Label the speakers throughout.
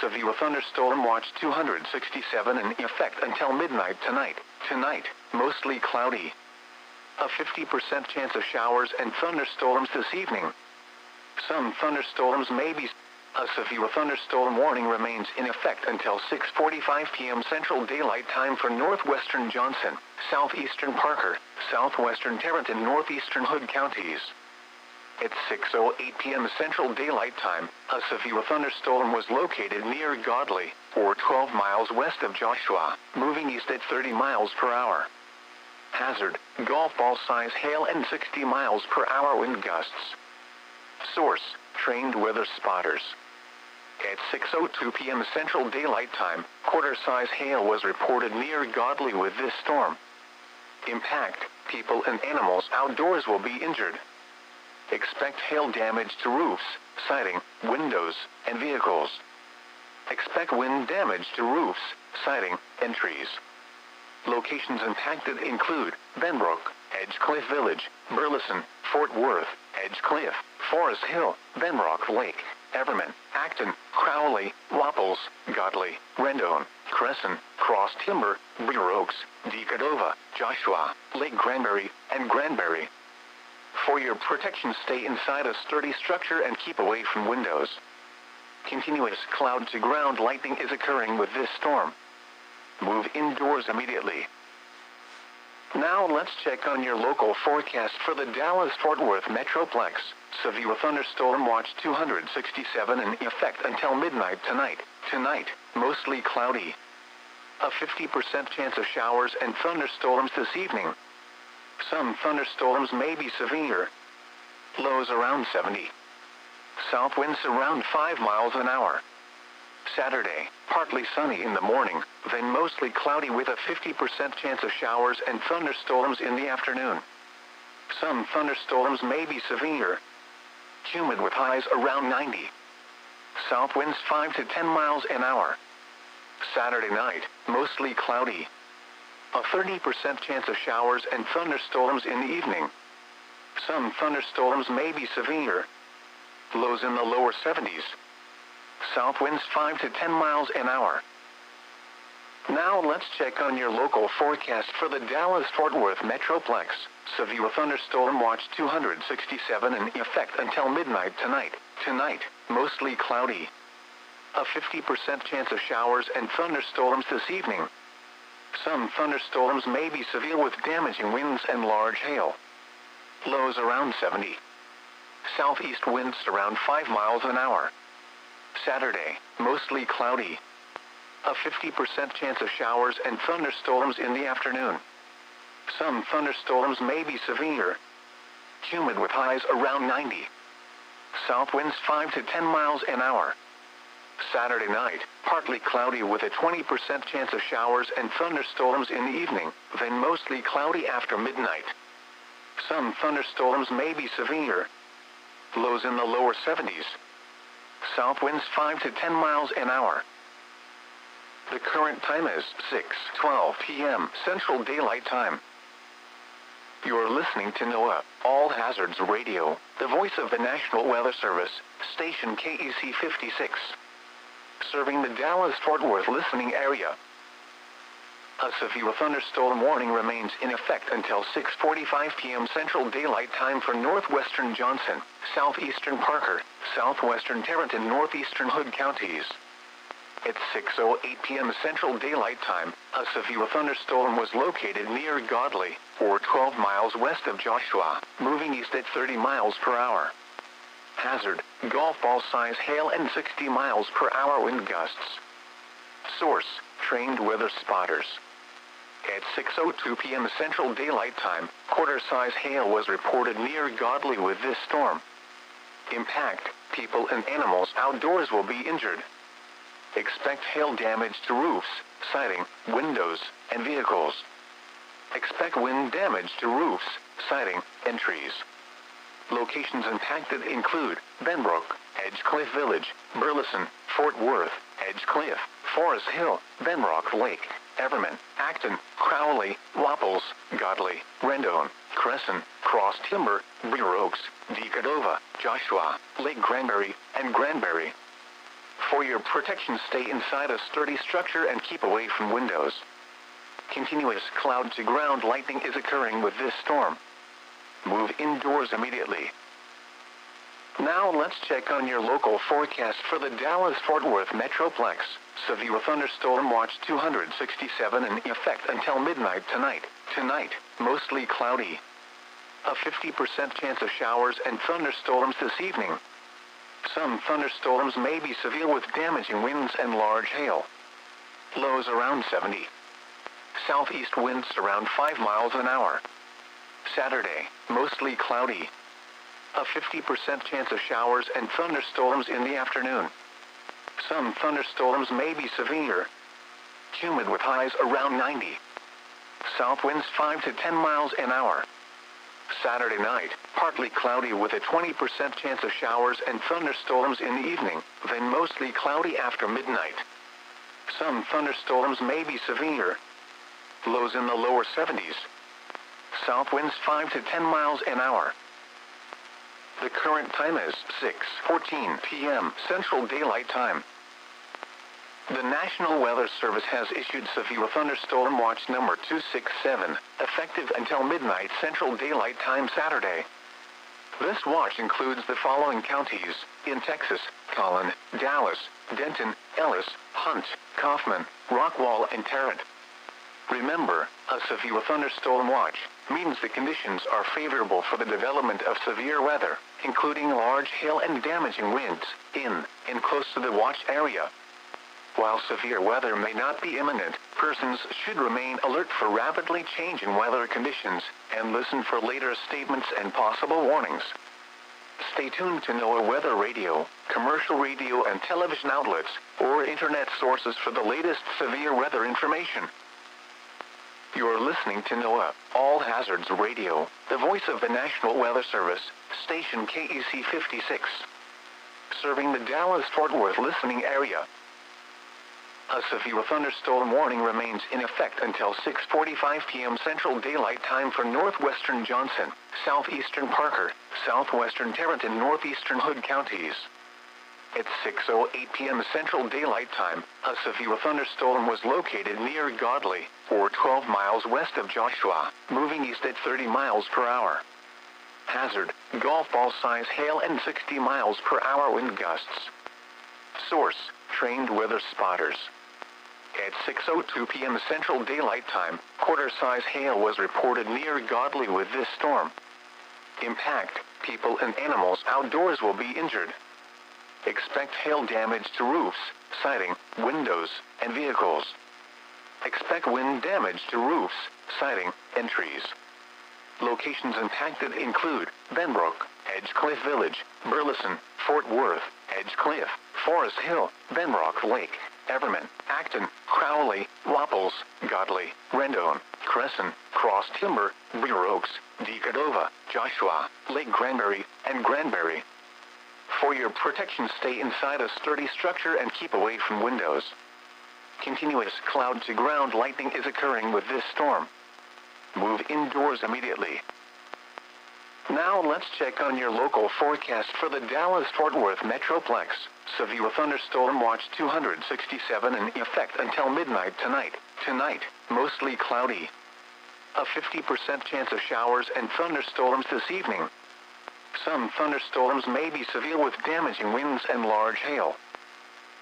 Speaker 1: Severe thunderstorm watch 267 in effect until midnight tonight. Tonight, mostly cloudy. A 50% chance of showers and thunderstorms this evening. Some thunderstorms may be. A severe thunderstorm warning remains in effect until 6:45 p.m. Central Daylight Time for northwestern Johnson, southeastern Parker, southwestern Tarrant, northeastern Hood counties. At 6:08 p.m. Central Daylight Time, a severe thunderstorm was located near Godley, or 12 miles west of Joshua, moving east at 30 miles per hour. Hazard, golf ball size hail and 60 miles per hour wind gusts. Source, trained weather spotters. At 6:02 p.m. Central Daylight Time, quarter-size hail was reported near Godley with this storm. Impact, people and animals outdoors will be injured. Expect hail damage to roofs, siding, windows, and vehicles. Expect wind damage to roofs, siding, and trees. Locations impacted include Benbrook, Edgecliff Village, Burleson, Fort Worth, Edgecliff, Forest Hill, Benbrook Lake, Everman, Acton, Crowley, Wapples, Godley, Rendon, Crescent, Cross Timber, Breer Oaks, Decadova, Joshua, Lake Granbury, and Granbury. For your protection, stay inside a sturdy structure and keep away from windows. Continuous cloud-to-ground lightning is occurring with this storm. Move indoors immediately. Now let's check on your local forecast for the Dallas-Fort Worth Metroplex. Severe thunderstorm watch 267 in effect until midnight tonight. Tonight, mostly cloudy. A 50% chance of showers and thunderstorms this evening. Some thunderstorms may be severe. Lows around 70. South winds around 5 miles an hour. Saturday, partly sunny in the morning, then mostly cloudy with a 50% chance of showers and thunderstorms in the afternoon. Some thunderstorms may be severe. Humid with highs around 90. South winds 5 to 10 miles an hour. Saturday night, mostly cloudy. A 30% chance of showers and thunderstorms in the evening. Some thunderstorms may be severe. Lows in the lower 70s. South winds 5 to 10 miles an hour. Now let's check on your local forecast for the Dallas-Fort Worth Metroplex. Severe thunderstorm watch 267 in effect until midnight tonight. Tonight, mostly cloudy. A 50% chance of showers and thunderstorms this evening. Some thunderstorms may be severe with damaging winds and large hail. Lows around 70. Southeast winds around 5 miles an hour. Saturday, mostly cloudy. A 50% chance of showers and thunderstorms in the afternoon. Some thunderstorms may be severe. Humid with highs around 90. South winds 5 to 10 miles an hour. Saturday night, partly cloudy with a 20% chance of showers and thunderstorms in the evening, then mostly cloudy after midnight. Some thunderstorms may be severe. Lows in the lower 70s. South winds 5 to 10 miles an hour. The current time is 6:12 p.m. Central Daylight Time. You're listening to NOAA, All Hazards Radio, the voice of the National Weather Service, station KEC 56. Serving the Dallas-Fort Worth listening area. A severe thunderstorm warning remains in effect until 6:45 p.m. Central Daylight Time for northwestern Johnson, southeastern Parker, southwestern Tarrant, and northeastern Hood counties. At 6:08 p.m. Central Daylight Time, a severe thunderstorm was located near Godley, or 12 miles west of Joshua, moving east at 30 miles per hour. Hazard, golf ball size hail and 60 miles per hour wind gusts. Source, trained weather spotters. At 6:02 p.m. Central Daylight Time, quarter-size hail was reported near Godley with this storm. Impact, people and animals outdoors will be injured. Expect hail damage to roofs, siding, windows, and vehicles. Expect wind damage to roofs, siding, and trees. Locations impacted include Benbrook, Edgecliff Village, Burleson, Fort Worth, Edgecliff, Forest Hill, Benbrook Lake, Everman, Acton, Crowley, Wapples, Godley, Rendon, Crescent, Cross Timber, Breer Oaks, Decadova, Joshua, Lake Granbury, and Granbury. For your protection, stay inside a sturdy structure and keep away from windows. Continuous cloud-to-ground lightning is occurring with this storm. Move indoors immediately. Now let's check on your local forecast for the Dallas-Fort Worth Metroplex. Severe thunderstorm watch 267 in effect until midnight tonight. Tonight, mostly cloudy. A 50% chance of showers and thunderstorms this evening. Some thunderstorms may be severe with damaging winds and large hail. Lows around 70. Southeast winds around 5 miles an hour. Saturday, mostly cloudy. A 50% chance of showers and thunderstorms in the afternoon. Some thunderstorms may be severe. Humid with highs around 90. South winds 5 to 10 miles an hour. Saturday night, partly cloudy with a 20% chance of showers and thunderstorms in the evening, then mostly cloudy after midnight. Some thunderstorms may be severe. Lows in the lower 70s. South winds 5 to 10 miles an hour. The current time is 6:14 p.m. Central Daylight Time. The National Weather Service has issued severe thunderstorm watch number 267, effective until midnight Central Daylight Time Saturday. This watch includes the following counties in Texas: Collin, Dallas, Denton, Ellis, Hunt, Kaufman, Rockwall, and Tarrant. Remember, a severe thunderstorm watch means the conditions are favorable for the development of severe weather, including large hail and damaging winds, in and close to the watch area. While severe weather may not be imminent, persons should remain alert for rapidly changing weather conditions, and listen for later statements and possible warnings. Stay tuned to NOAA Weather Radio, commercial radio and television outlets, or internet sources for the latest severe weather information. You're listening to NOAA All Hazards Radio, the voice of the National Weather Service, station KEC 56. Serving the Dallas-Fort Worth listening area. A severe thunderstorm warning remains in effect until 6:45 p.m. Central Daylight Time for northwestern Johnson, southeastern Parker, southwestern Tarrant, and northeastern Hood counties. At 6:08 p.m. Central Daylight Time, a severe thunderstorm was located near Godley, or 12 miles west of Joshua, moving east at 30 miles per hour. Hazard: golf ball size hail and 60 miles per hour wind gusts. Source: trained weather spotters. At 6:02 p.m. Central Daylight Time, quarter-size hail was reported near Godley with this storm. Impact: people and animals outdoors will be injured. Expect hail damage to roofs, siding, windows, and vehicles. Expect wind damage to roofs, siding, and trees. Locations impacted include Benbrook, Edgecliff Village, Burleson, Fort Worth, Edgecliff, Forest Hill, Benbrook Lake, Everman, Acton, Crowley, Wapples, Godley, Rendon, Crescent, Cross Timber, Breer Oaks, Decadova, Joshua, Lake Granbury, and Granbury. For your protection, stay inside a sturdy structure and keep away from windows. Continuous cloud-to-ground lightning is occurring with this storm. Move indoors immediately. Now let's check on your local forecast for the Dallas-Fort Worth Metroplex. Severe thunderstorm watch 267 in effect until midnight tonight. Tonight, mostly cloudy. A 50% chance of showers and thunderstorms this evening. Some thunderstorms may be severe with damaging winds and large hail.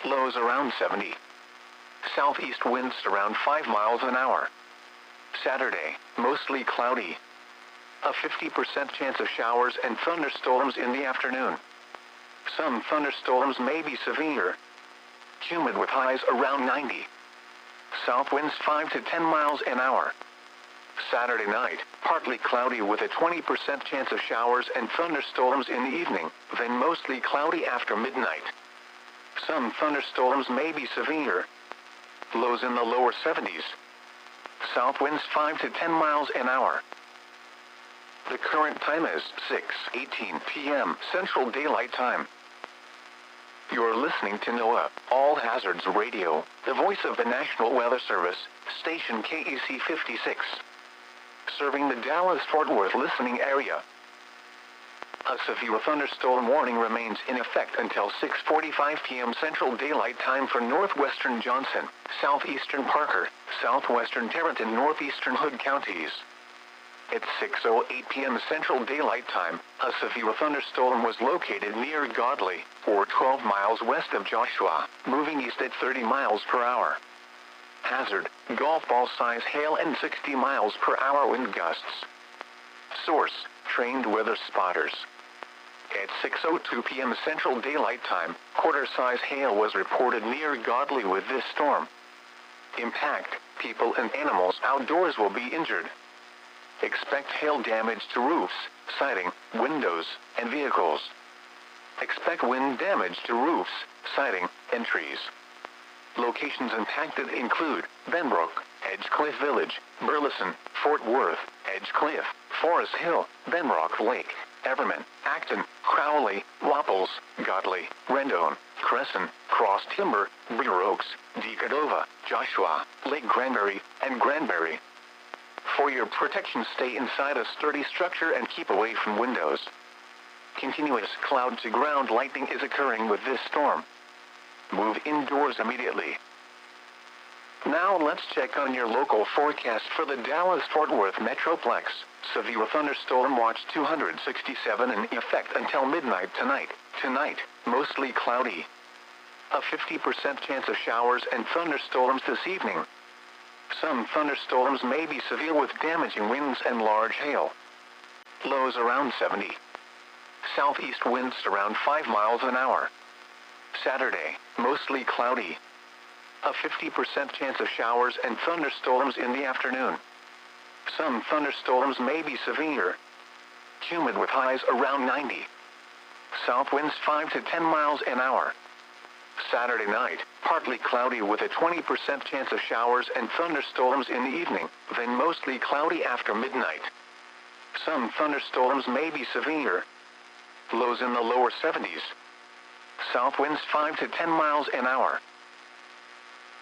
Speaker 1: Lows around 70. Southeast winds around 5 miles an hour. Saturday, mostly cloudy. A 50% chance of showers and thunderstorms in the afternoon. Some thunderstorms may be severe. Humid with highs around 90. South winds 5 to 10 miles an hour. Saturday night, partly cloudy with a 20% chance of showers and thunderstorms in the evening, then mostly cloudy after midnight. Some thunderstorms may be severe. Lows in the lower 70s. South winds 5 to 10 miles an hour. The current time is 6:18 p.m. Central Daylight Time. You're listening to NOAA All Hazards Radio, the voice of the National Weather Service, station KEC 56. Serving the Dallas-Fort Worth listening area. A severe thunderstorm warning remains in effect until 6:45 p.m. Central Daylight Time for northwestern Johnson, southeastern Parker, southwestern Tarrant and northeastern Hood counties. At 6:08 p.m. Central Daylight Time, a severe thunderstorm was located near Godley, or 12 miles west of Joshua, moving east at 30 miles per hour. Hazard, golf ball size hail and 60 miles per hour wind gusts. Source, trained weather spotters. At 6:02 p.m. Central Daylight Time, quarter-size hail was reported near Godley with this storm. Impact, people and animals outdoors will be injured. Expect hail damage to roofs, siding, windows, and vehicles. Expect wind damage to roofs, siding, and trees. Locations impacted include Benbrook, Edgecliff Village, Burleson, Fort Worth, Edgecliff, Forest Hill, Benbrook Lake, Everman, Acton, Crowley, Wapples, Godley, Rendon, Crescent, Cross Timber, Breer Oaks, Decadova, Joshua, Lake Granbury, and Granbury. For your protection, stay inside a sturdy structure and keep away from windows. Continuous cloud-to-ground lightning is occurring with this storm. Move indoors immediately. Now let's check on your local forecast for the Dallas-Fort Worth Metroplex. Severe thunderstorm watch 267 in effect until midnight tonight. Tonight, mostly cloudy. A 50% chance of showers and thunderstorms this evening. Some thunderstorms may be severe with damaging winds and large hail. Lows around 70. Southeast winds around 5 miles an hour. Saturday, mostly cloudy. A 50% chance of showers and thunderstorms in the afternoon. Some thunderstorms may be severe. Humid with highs around 90. South winds 5 to 10 miles an hour. Saturday night, partly cloudy with a 20% chance of showers and thunderstorms in the evening, then mostly cloudy after midnight. Some thunderstorms may be severe. Lows in the lower 70s. South winds 5 to 10 miles an hour.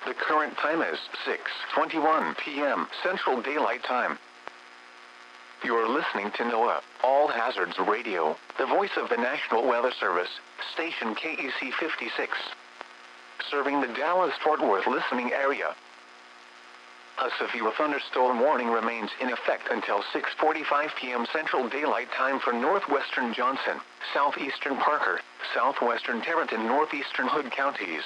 Speaker 1: The current time is 6:21 p.m. Central Daylight Time. You're listening to NOAA, All Hazards Radio, the voice of the National Weather Service, station KEC 56. Serving the Dallas-Fort Worth listening area. A severe thunderstorm warning remains in effect until 6:45 p.m. Central Daylight Time for northwestern Johnson, southeastern Parker, southwestern Tarrant and northeastern Hood counties.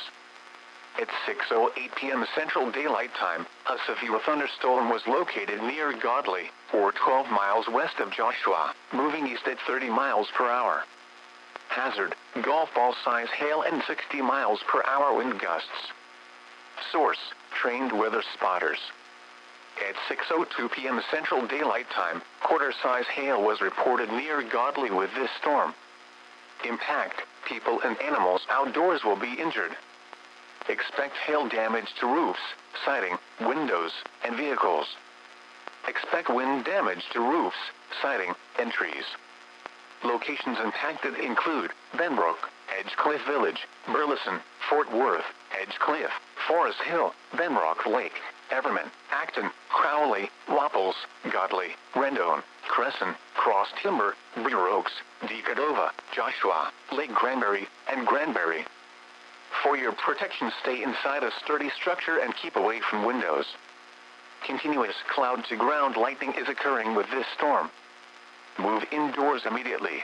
Speaker 1: At 6:08 p.m. Central Daylight Time, a severe thunderstorm was located near Godley, or 12 miles west of Joshua, moving east at 30 miles per hour. Hazard, golf ball size hail and 60 miles per hour wind gusts. Source, trained weather spotters. At 6:02 p.m. Central Daylight Time, quarter-size hail was reported near Godley with this storm. Impact, people and animals outdoors will be injured. Expect hail damage to roofs, siding, windows, and vehicles. Expect wind damage to roofs, siding, and trees. Locations impacted include Benbrook, Edgecliff Village, Burleson, Fort Worth, Edgecliff, Forest Hill, Benbrook Lake, Everman, Acton, Crowley, Wapples, Godley, Rendon, Crescent, Cross Timber, Breer Oaks, Decadova, Joshua, Lake Granbury, and Granbury. For your protection, stay inside a sturdy structure and keep away from windows. Continuous cloud-to-ground lightning is occurring with this storm. Move indoors immediately.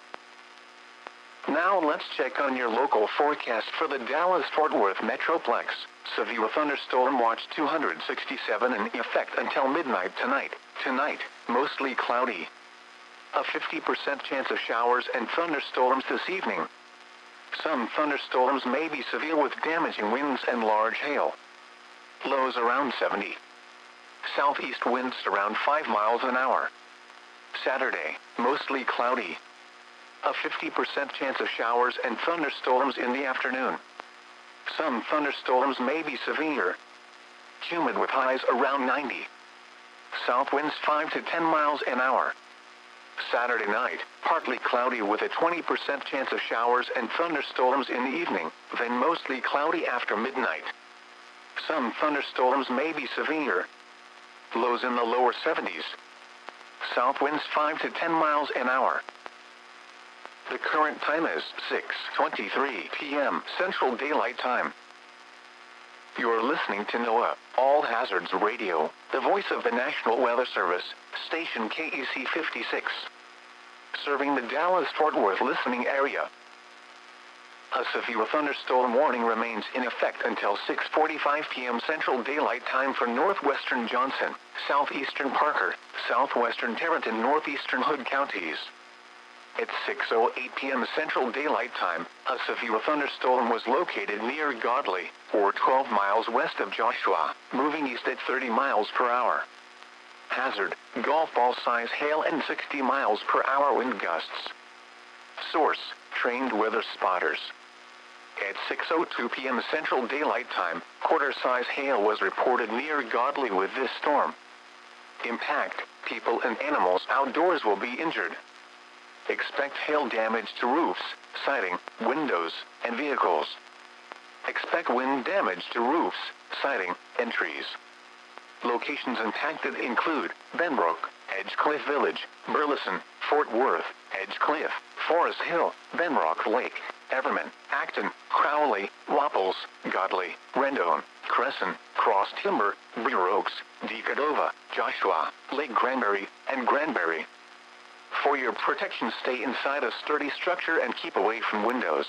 Speaker 1: Now let's check on your local forecast for the Dallas-Fort Worth Metroplex. Severe thunderstorm watch 267 in effect until midnight tonight. Tonight, mostly cloudy. A 50% chance of showers and thunderstorms this evening. Some thunderstorms may be severe with damaging winds and large hail. Lows around 70. Southeast winds around 5 miles an hour. Saturday, mostly cloudy. A 50% chance of showers and thunderstorms in the afternoon. Some thunderstorms may be severe. Humid with highs around 90. South winds 5 to 10 miles an hour. Saturday night, partly cloudy with a 20% chance of showers and thunderstorms in the evening, then mostly cloudy after midnight. Some thunderstorms may be severe. Lows in the lower 70s. South winds 5 to 10 miles an hour. The current time is 6:23 p.m. Central Daylight Time. You're listening to NOAA, All Hazards Radio, the voice of the National Weather Service, station KEC 56. Serving the Dallas-Fort Worth listening area. A severe thunderstorm warning remains in effect until 6:45 p.m. Central Daylight Time for northwestern Johnson, southeastern Parker, southwestern Tarrant and northeastern Hood counties. At 6:08 p.m. Central Daylight Time, a severe thunderstorm was located near Godley, or 12 miles west of Joshua, moving east at 30 miles per hour. Hazard, golf ball size hail and 60 miles per hour wind gusts. Source, trained weather spotters. At 6:02 p.m. Central Daylight Time, quarter-size hail was reported near Godley with this storm. Impact, people and animals outdoors will be injured. Expect hail damage to roofs, siding, windows, and vehicles. Expect wind damage to roofs, siding, and trees. Locations impacted include Benbrook, Edgecliff Village, Burleson, Fort Worth, Edgecliff, Forest Hill, Benrock Lake, Everman, Acton, Crowley, Wapples, Godley, Rendon, Crescent, Cross Timber, Breer Oaks, Decadova, Joshua, Lake Granbury, and Granbury. For your protection, stay inside a sturdy structure and keep away from windows.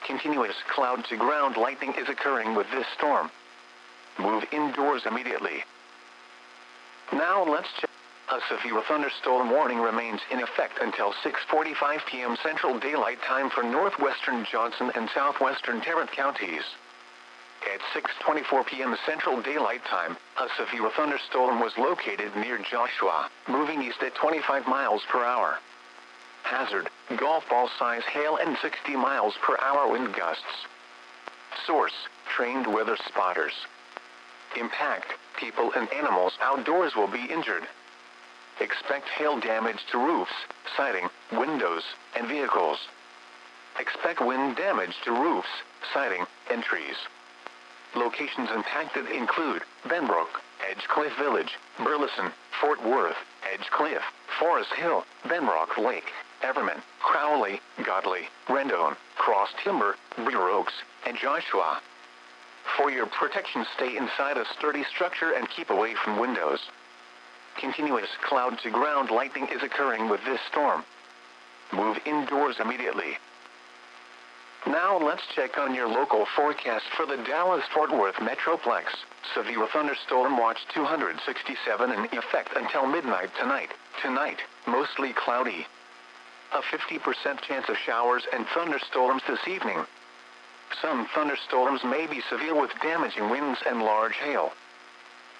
Speaker 1: Continuous cloud-to-ground lightning is occurring with this storm. Move indoors immediately. Now let's check. A severe thunderstorm warning remains in effect until 6:45 p.m. Central Daylight Time for northwestern Johnson and southwestern Tarrant counties. At 6:24 p.m. Central Daylight Time, a severe thunderstorm was located near Joshua, moving east at 25 miles per hour. Hazard, golf ball size hail and 60 miles per hour wind gusts. Source, trained weather spotters. Impact, people and animals outdoors will be injured. Expect hail damage to roofs, siding, windows, and vehicles. Expect wind damage to roofs, siding, and trees. Locations impacted include Benbrook, Edgecliff Village, Burleson, Fort Worth, Edgecliff, Forest Hill, Benrock Lake, Everman, Crowley, Godley, Rendon, Cross Timber, Breer Oaks, and Joshua. For your protection, stay inside a sturdy structure and keep away from windows. Continuous cloud-to-ground lightning is occurring with this storm. Move indoors immediately. Now let's check on your local forecast for the Dallas-Fort Worth Metroplex. Severe thunderstorm watch 267 in effect until midnight tonight. Tonight, mostly cloudy. A 50% chance of showers and thunderstorms this evening. Some thunderstorms may be severe with damaging winds and large hail.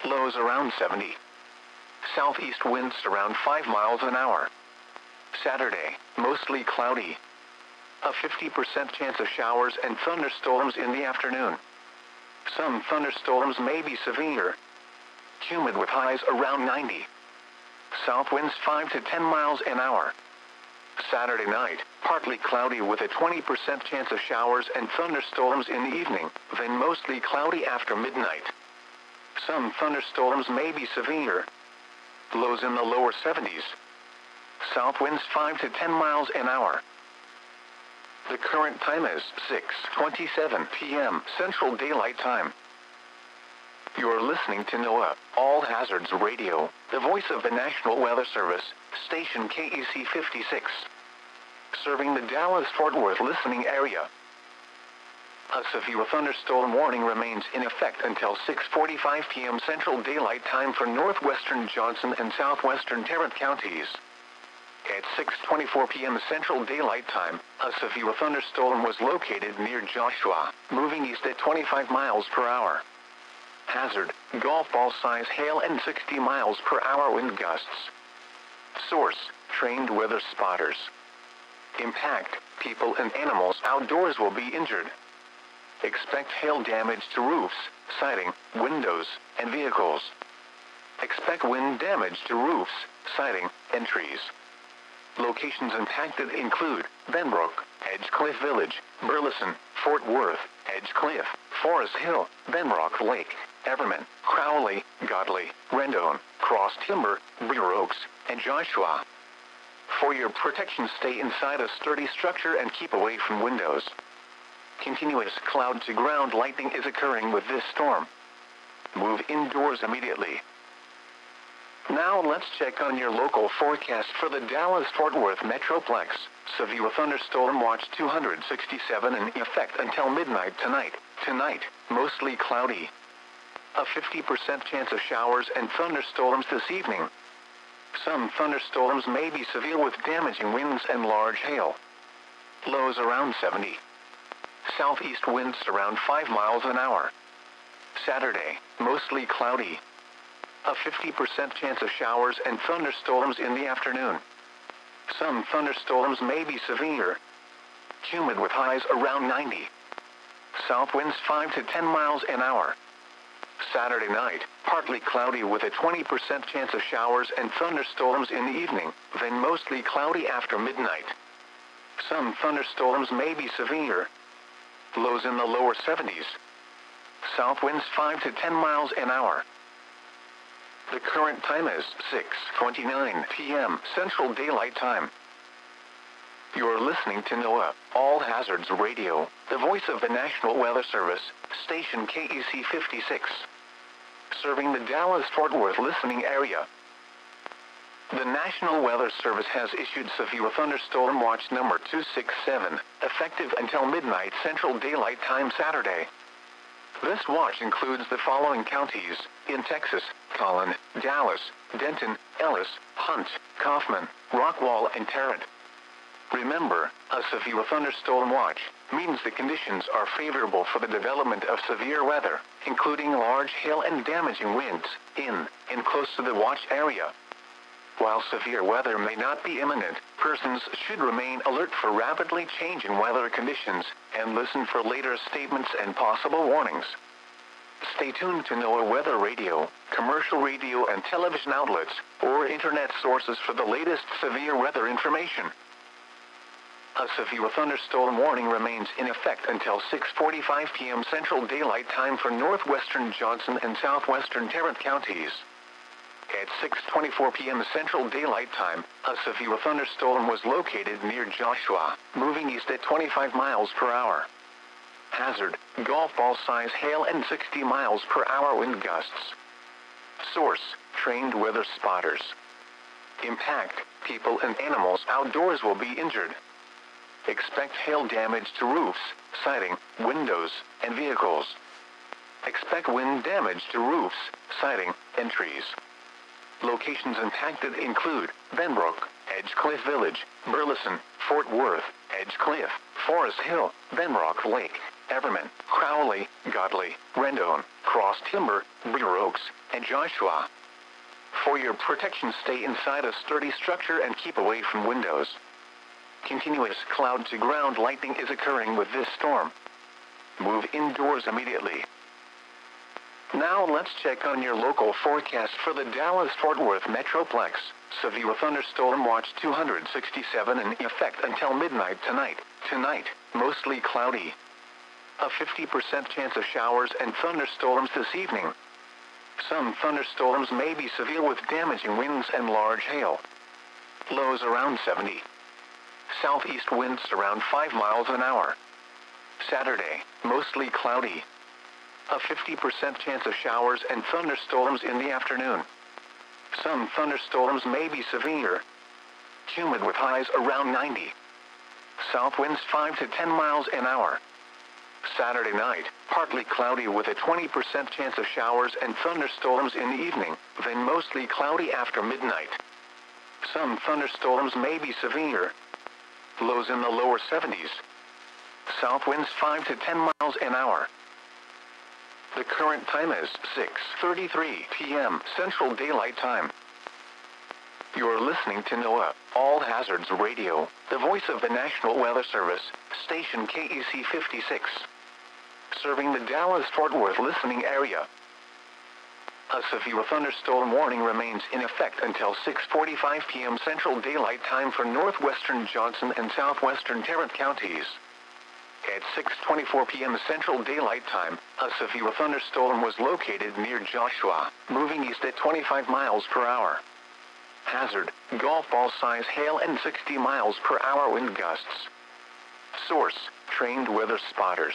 Speaker 1: Lows around 70. Southeast winds around 5 miles an hour. Saturday, mostly cloudy. A 50% chance of showers and thunderstorms in the afternoon. Some thunderstorms may be severe. Humid with highs around 90. South winds 5 to 10 miles an hour. Saturday night, partly cloudy with a 20% chance of showers and thunderstorms in the evening, then mostly cloudy after midnight. Some thunderstorms may be severe. Lows in the lower 70s. South winds 5 to 10 miles an hour. The current time is 6:27 p.m. Central Daylight Time. You're listening to NOAA, All Hazards Radio, the voice of the National Weather Service, station KEC 56. Serving the Dallas-Fort Worth listening area. A severe thunderstorm warning remains in effect until 6:45 p.m. Central Daylight Time for northwestern Johnson and southwestern Tarrant counties. At 6:24 p.m. Central Daylight Time, a severe thunderstorm was located near Joshua, moving east at 25 miles per hour. Hazard, golf ball size hail and 60 miles per hour wind gusts. Source, trained weather spotters. Impact, people and animals outdoors will be injured. Expect hail damage to roofs, siding, windows, and vehicles. Expect wind damage to roofs, siding, and trees. Locations impacted include Benbrook, Edgecliff Village, Burleson, Fort Worth, Edgecliff, Forest Hill, Benrock Lake, Everman, Crowley, Godley, Rendon, Cross Timber, Breer Oaks, and Joshua. For your protection, stay inside a sturdy structure and keep away from windows. Continuous cloud-to-ground lightning is occurring with this storm. Move indoors immediately. Now let's check on your local forecast for the Dallas-Fort Worth Metroplex. Severe thunderstorm watch 267 in effect until midnight tonight. Tonight, mostly cloudy. A 50% chance of showers and thunderstorms this evening. Some thunderstorms may be severe with damaging winds and large hail. Lows around 70. Southeast winds around 5 miles an hour. Saturday, mostly cloudy. A 50% chance of showers and thunderstorms in the afternoon. Some thunderstorms may be severe. Humid with highs around 90. South winds 5 to 10 miles an hour. Saturday night, partly cloudy with a 20% chance of showers and thunderstorms in the evening, then mostly cloudy after midnight. Some thunderstorms may be severe. Lows in the lower 70s. South winds 5 to 10 miles an hour. The current time is 6:29 p.m. Central Daylight Time. You're listening to NOAA, All Hazards Radio, the voice of the National Weather Service, station KEC 56. Serving the Dallas-Fort Worth listening area. The National Weather Service has issued severe thunderstorm watch number 267, effective until midnight Central Daylight Time Saturday. This watch includes the following counties in Texas: Collin, Dallas, Denton, Ellis, Hunt, Kaufman, Rockwall, and Tarrant. Remember, a severe thunderstorm watch means the conditions are favorable for the development of severe weather, including large hail and damaging winds, in and close to the watch area. While severe weather may not be imminent, persons should remain alert for rapidly changing weather conditions and listen for later statements and possible warnings. Stay tuned to NOAA Weather Radio, commercial radio and television outlets, or internet sources for the latest severe weather information. A severe thunderstorm warning remains in effect until 6:45 p.m. Central Daylight Time for northwestern Johnson and southwestern Tarrant counties. At 6:24 p.m. Central Daylight Time, a severe thunderstorm was located near Joshua, moving east at 25 miles per hour. Hazard, golf ball size hail and 60 miles per hour wind gusts. Source, trained weather spotters. Impact, people and animals outdoors will be injured. Expect hail damage to roofs, siding, windows, and vehicles. Expect wind damage to roofs, siding, and trees. Locations impacted include Benbrook, Edgecliff Village, Burleson, Fort Worth, Edgecliff, Forest Hill, Benrock Lake, Everman, Crowley, Godley, Rendon, Cross Timber, Brewer Oaks, and Joshua. For your protection, stay inside a sturdy structure and keep away from windows. Continuous cloud-to-ground lightning is occurring with this storm. Move indoors immediately. Now let's check on your local forecast for the Dallas-Fort Worth Metroplex. Severe thunderstorm watch 267 in effect until midnight tonight. Tonight, mostly cloudy. A 50% chance of showers and thunderstorms this evening. Some thunderstorms may be severe with damaging winds and large hail. Lows around 70. Southeast winds around 5 miles an hour. Saturday, mostly cloudy. A 50% chance of showers and thunderstorms in the afternoon. Some thunderstorms may be severe. Humid with highs around 90. South winds 5 to 10 miles an hour. Saturday night, partly cloudy with a 20% chance of showers and thunderstorms in the evening, then mostly cloudy after midnight. Some thunderstorms may be severe. Lows in the lower 70s. South winds 5 to 10 miles an hour. The current time is 6:33 p.m. Central Daylight Time. You're listening to NOAA, All Hazards Radio, the voice of the National Weather Service, station KEC 56. Serving the Dallas-Fort Worth listening area. A severe thunderstorm warning remains in effect until 6:45 p.m. Central Daylight Time for northwestern Johnson and southwestern Tarrant counties. At 6:24 p.m. Central Daylight Time, a severe thunderstorm was located near Joshua, moving east at 25 miles per hour. Hazard, golf ball size hail and 60 miles per hour wind gusts. Source, trained weather spotters.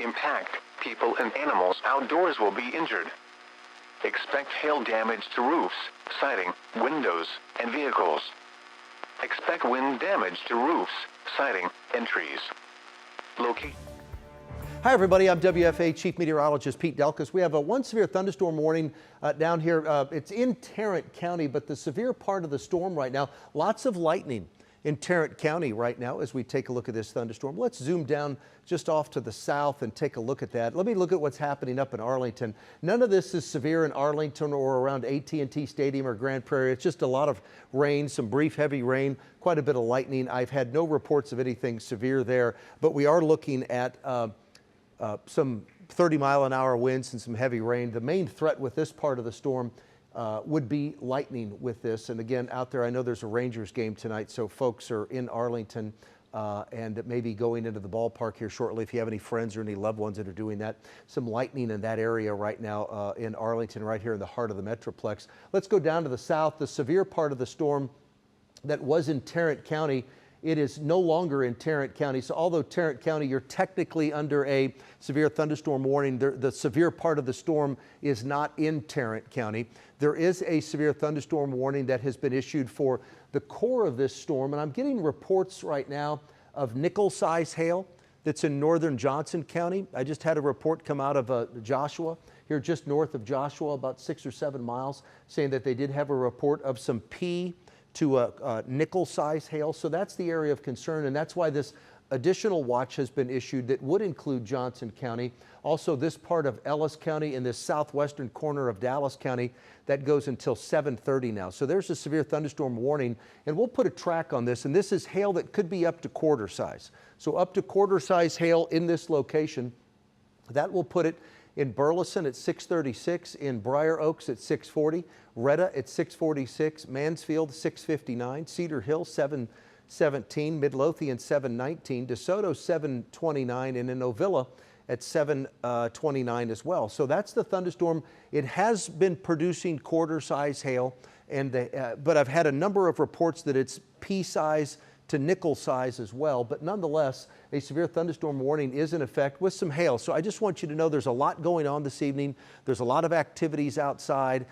Speaker 1: Impact, people and animals outdoors will be injured. Expect hail damage to roofs, siding, windows, and vehicles. Expect wind damage to roofs, siding, and trees. Locate.
Speaker 2: Hi everybody, I'm WFA Chief Meteorologist Pete Delkus. We have a one severe thunderstorm warning down here. It's in Tarrant County, but the severe part of the storm right now, lots of lightning in Tarrant County right now as we take a look at this thunderstorm. Let's zoom down just off to the south and take a look at that. Let me look at what's happening up in Arlington. None of this is severe in Arlington or around AT&T Stadium or Grand Prairie. It's just a lot of rain, some brief heavy rain, quite a bit of lightning. I've had no reports of anything severe there, but we are looking at some 30-mile-an-hour winds and some heavy rain. The main threat with this part of the storm would be lightning with this. And again, out there, I know there's a Rangers game tonight, so folks are in Arlington and maybe going into the ballpark here shortly. If you have any friends or any loved ones that are doing that, some lightning in that area right now in Arlington, right here in the heart of the Metroplex. Let's go down to the south. The severe part of the storm that was in Tarrant County, it is no longer in Tarrant County. So although Tarrant County, you're technically under a severe thunderstorm warning, the severe part of the storm is not in Tarrant County. There is a severe thunderstorm warning that has been issued for the core of this storm. And I'm getting reports right now of nickel-size hail that's in northern Johnson County. I just had a report come out of Joshua, here just north of Joshua, about 6 or 7 miles, saying that they did have a report of some P to a nickel-size hail. So that's the area of concern, and that's why this additional watch has been issued that would include Johnson County. Also, this part of Ellis County and this southwestern corner of Dallas County, that goes until 7:30 now. So there's a severe thunderstorm warning, and we'll put a track on this, and this is hail that could be up to quarter size. So up to quarter size hail in this location. That will put it in Burleson at 636, in Briar Oaks at 640, Retta at 646, Mansfield 659, Cedar Hill 717, Midlothian 719, DeSoto 729, and in Ovilla at 729 as well. So that's the thunderstorm. It has been producing quarter size hail, and but I've had a number of reports that it's pea size to nickel size as well, but nonetheless, a severe thunderstorm warning is in effect with some hail. So I just want you to know there's a lot going on this evening. There's a lot of activities outside,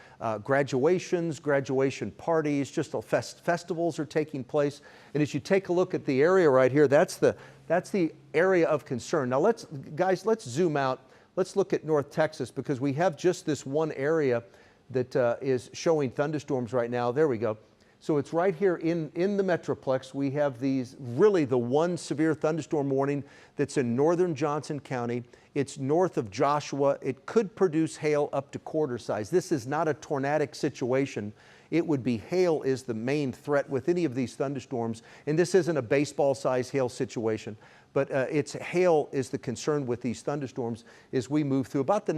Speaker 2: graduations, graduation parties, just festivals are taking place. And as you take a look at the area right here, that's the area of concern. Now guys, let's zoom out. Let's look at North Texas, because we have just this one area that is showing thunderstorms right now. There we go. So it's right here in the Metroplex. We have really the one severe thunderstorm warning that's in northern Johnson County. It's north of Joshua. It could produce hail up to quarter size. This is not a tornadic situation. It would be hail is the main threat with any of these thunderstorms. And this isn't a baseball size hail situation, but it's hail is the concern with these thunderstorms as we move through about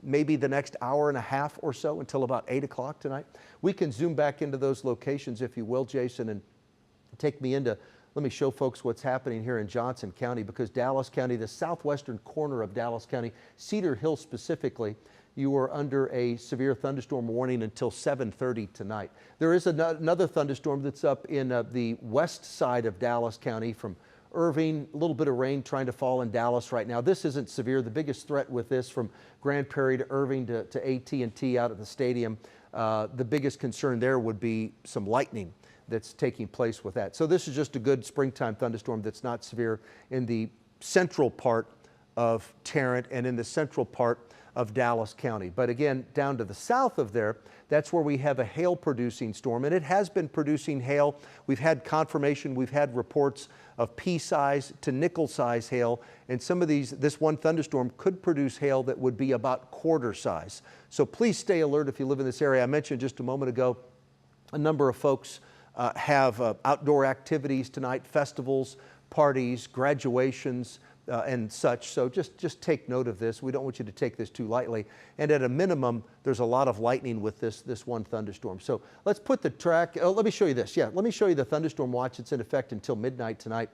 Speaker 2: maybe the next hour and a half or so until about 8 o'clock tonight. We can zoom back into those locations, if you will, Jason, and take me into, let me show folks what's happening here in Johnson County, because Dallas County, the southwestern corner of Dallas County, Cedar Hill specifically, you are under a severe thunderstorm warning until 7:30 tonight. There is another thunderstorm that's up in the west side of Dallas County from Irving, a little bit of rain trying to fall in Dallas right now. This isn't severe. The biggest threat with this from Grand Prairie to Irving to AT&T out at the stadium, the biggest concern there would be some lightning that's taking place with that. So this is just a good springtime thunderstorm that's not severe in the central part of Tarrant and in the central part of Dallas County. But again, down to the south of there, that's where we have a hail producing storm, and it has been producing hail. We've had confirmation, we've had reports of pea size to nickel size hail, and some of this one thunderstorm could produce hail that would be about quarter size. So please stay alert if you live in this area. I mentioned just a moment ago, a number of folks have outdoor activities tonight, festivals, parties, graduations, and such. So just take note of this. We don't want you to take this too lightly. And at a minimum, there's a lot of lightning with this one thunderstorm. So let's put the track, let me show you this. Yeah, let me show you the thunderstorm watch. It's in effect until midnight tonight.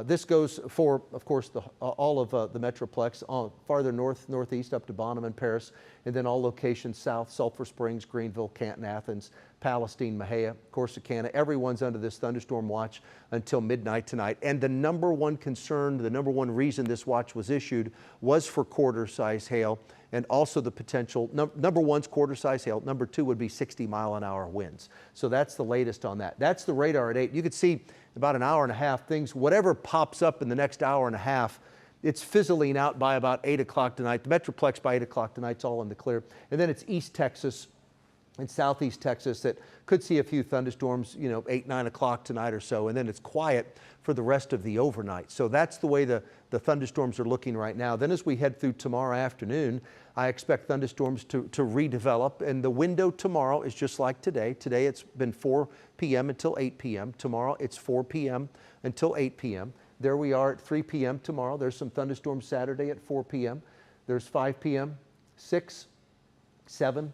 Speaker 2: This goes for, of course, all of the Metroplex, farther north, northeast up to Bonham and Paris, and then all locations south, Sulphur Springs, Greenville, Canton, Athens, Palestine, Mahia, Corsicana. Everyone's under this thunderstorm watch until midnight tonight. And the number one concern, the number one reason this watch was issued was for quarter-size hail, and also the potential, number one's quarter-size hail, number two would be 60-mile-an-hour winds. So that's the latest on that. That's the radar at 8. You could see about an hour and a half, things, whatever pops up in the next hour and a half, it's fizzling out by about 8 o'clock tonight. The Metroplex by 8 o'clock tonight's all in the clear. And then it's East Texas and Southeast Texas that could see a few thunderstorms, 8, 9 o'clock tonight or so, and then it's quiet for the rest of the overnight. So that's the way the thunderstorms are looking right now. Then as we head through tomorrow afternoon, I expect thunderstorms to redevelop, and the window tomorrow is just like today. Today it's been 4 p.m. until 8 p.m. Tomorrow it's 4 p.m. until 8 p.m. There we are at 3 p.m. tomorrow. There's some thunderstorms Saturday at 4 p.m. There's 5 p.m., 6, 7,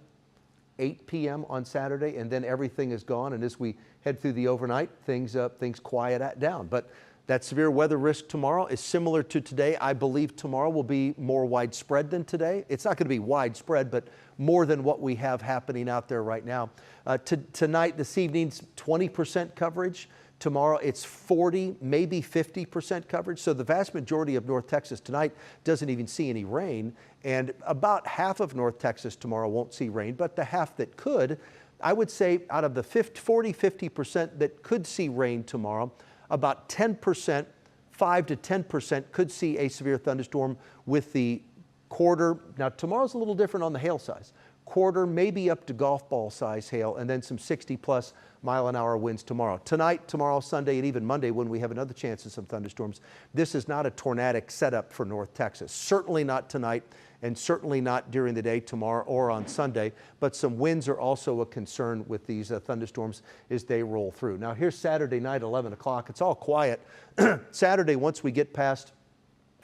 Speaker 2: 8 p.m. on Saturday, and then everything is gone. And as we head through the overnight, things quiet down. But that severe weather risk tomorrow is similar to today. I believe tomorrow will be more widespread than today. It's not going to be widespread, but more than what we have happening out there right now. Tonight, this evening's 20% coverage. Tomorrow it's 40, maybe 50% coverage. So the vast majority of North Texas tonight doesn't even see any rain. And about half of North Texas tomorrow won't see rain, but the half that could, I would say out of the 40, 50% that could see rain tomorrow, about 10%, 5 to 10% could see a severe thunderstorm with the quarter. Now tomorrow's a little different on the hail size. Quarter, maybe up to golf ball size hail, and then some 60+ mile-an-hour winds tomorrow. Tonight, tomorrow, Sunday, and even Monday when we have another chance of some thunderstorms. This is not a tornadic setup for North Texas. Certainly not tonight, and certainly not during the day tomorrow or on Sunday, but some winds are also a concern with these thunderstorms as they roll through. Now here's Saturday night, 11 o'clock. It's all quiet. Saturday, once we get past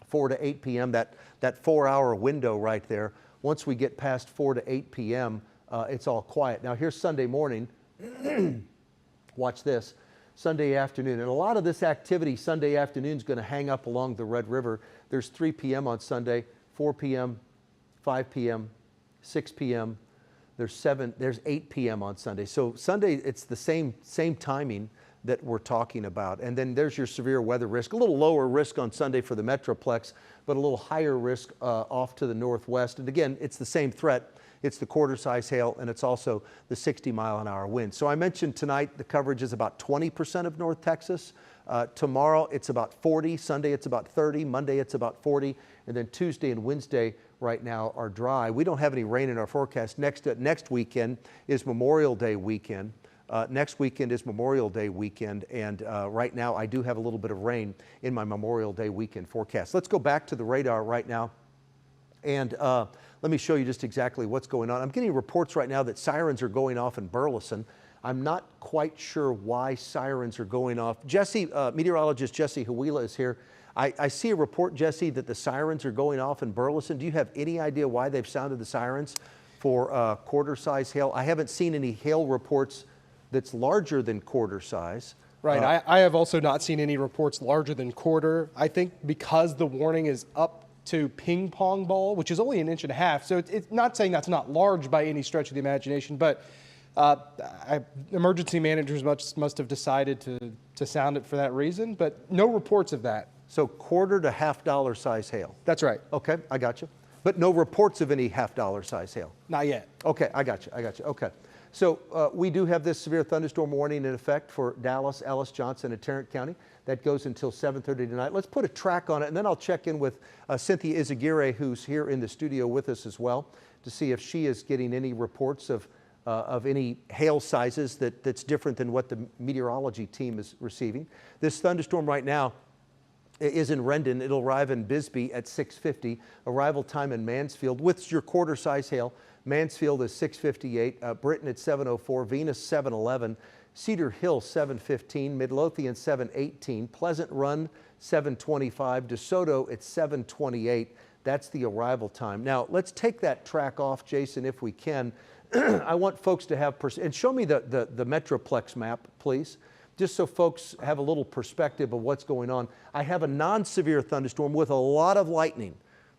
Speaker 2: 4 to 8 p.m., that 4-hour window right there, once we get past 4 to 8 p.m., it's all quiet. Now here's Sunday morning. Watch this. Sunday afternoon. And a lot of this activity Sunday afternoon is going to hang up along the Red River. There's 3 p.m. on Sunday, 4 p.m., 5 p.m., 6 p.m. There's 8 p.m. on Sunday. So Sunday, it's the same timing that we're talking about. And then there's your severe weather risk. A little lower risk on Sunday for the Metroplex, but a little higher risk off to the northwest. And again, it's the same threat. It's the quarter-size hail, and it's also the 60-mile-an-hour wind. So I mentioned tonight the coverage is about 20% of North Texas. Tomorrow it's about 40. Sunday it's about 30. Monday it's about 40. And then Tuesday and Wednesday right now are dry. We don't have any rain in our forecast. Next weekend is Memorial Day weekend. Next weekend is Memorial Day weekend, and right now I do have a little bit of rain in my Memorial Day weekend forecast. Let's go back to the radar right now, and let me show you just exactly what's going on. I'm getting reports right now that sirens are going off in Burleson. I'm not quite sure why sirens are going off. Jesse, meteorologist Jesse Huila is here. I see a report, Jesse, that the sirens are going off in Burleson. Do you have any idea why they've sounded the sirens for quarter-size hail? I haven't seen any hail reports that's larger than quarter size.
Speaker 3: Right, I have also not seen any reports larger than quarter. I think because the warning is up to ping pong ball, which is only 1.5 inches. So it's not saying that's not large by any stretch of the imagination, but emergency managers must have decided to sound it for that reason, but no reports of that.
Speaker 2: So quarter to $half size hail.
Speaker 3: That's right.
Speaker 2: Okay, I got you. But no reports of any $half size hail.
Speaker 3: Not yet.
Speaker 2: Okay, I got you. Okay. So we do have this severe thunderstorm warning in effect for Dallas, Ellis, Johnson, and Tarrant County. That goes until 7:30 tonight. Let's put a track on it, and then I'll check in with Cynthia Izaguirre, who's here in the studio with us as well, to see if she is getting any reports of any hail sizes that's different than what the meteorology team is receiving. This thunderstorm right now is in Rendon. It'll arrive in Bisbee at 6:50. Arrival time in Mansfield with your quarter-size hail. Mansfield is 6:58. Britain at 7:04. Venus 7:11. Cedar Hill 7:15. Midlothian 7:18. Pleasant Run 7:25. DeSoto at 7:28. That's the arrival time. Now let's take that track off, Jason, if we can. I want folks to have and show me the Metroplex map, please. just so folks have a little perspective of what's going on. I have a non-severe thunderstorm with a lot of lightning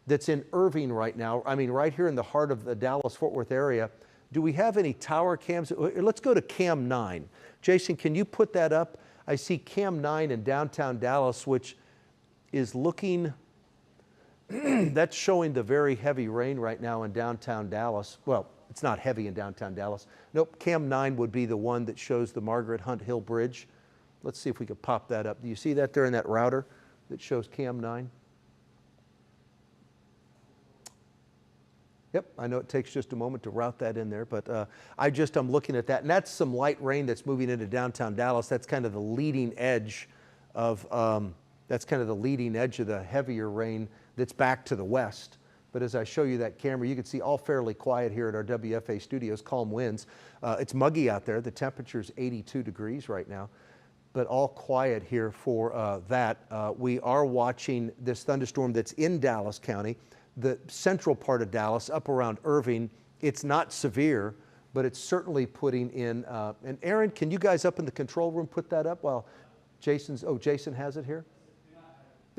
Speaker 2: that's in Irving right now. I mean, right here in the heart of the Dallas-Fort Worth area. Do we have any tower cams? Let's go to cam 9. Jason, can you put that up? I see cam 9 in downtown Dallas, which is looking, that's showing the very heavy rain right now in downtown Dallas. Well, it's not heavy in downtown Dallas. Nope, cam 9 would be the one that shows the Margaret Hunt Hill Bridge. Let's see if we could pop that up. Do you see that there in that router that shows cam 9? Yep, I know it takes just a moment to route that in there, but I'm looking at that, and that's some light rain that's moving into downtown Dallas. That's kind of the leading edge of the heavier rain that's back to the west. But as I show you that camera, you can see all fairly quiet here at our WFA studios, calm winds. It's muggy out there. The temperature's 82 degrees right now, but all quiet here for that. We are watching this thunderstorm that's in Dallas County, the central part of Dallas, up around Irving. It's not severe, but it's certainly putting in, and Aaron, can you guys up in the control room put that up while Jason has it here?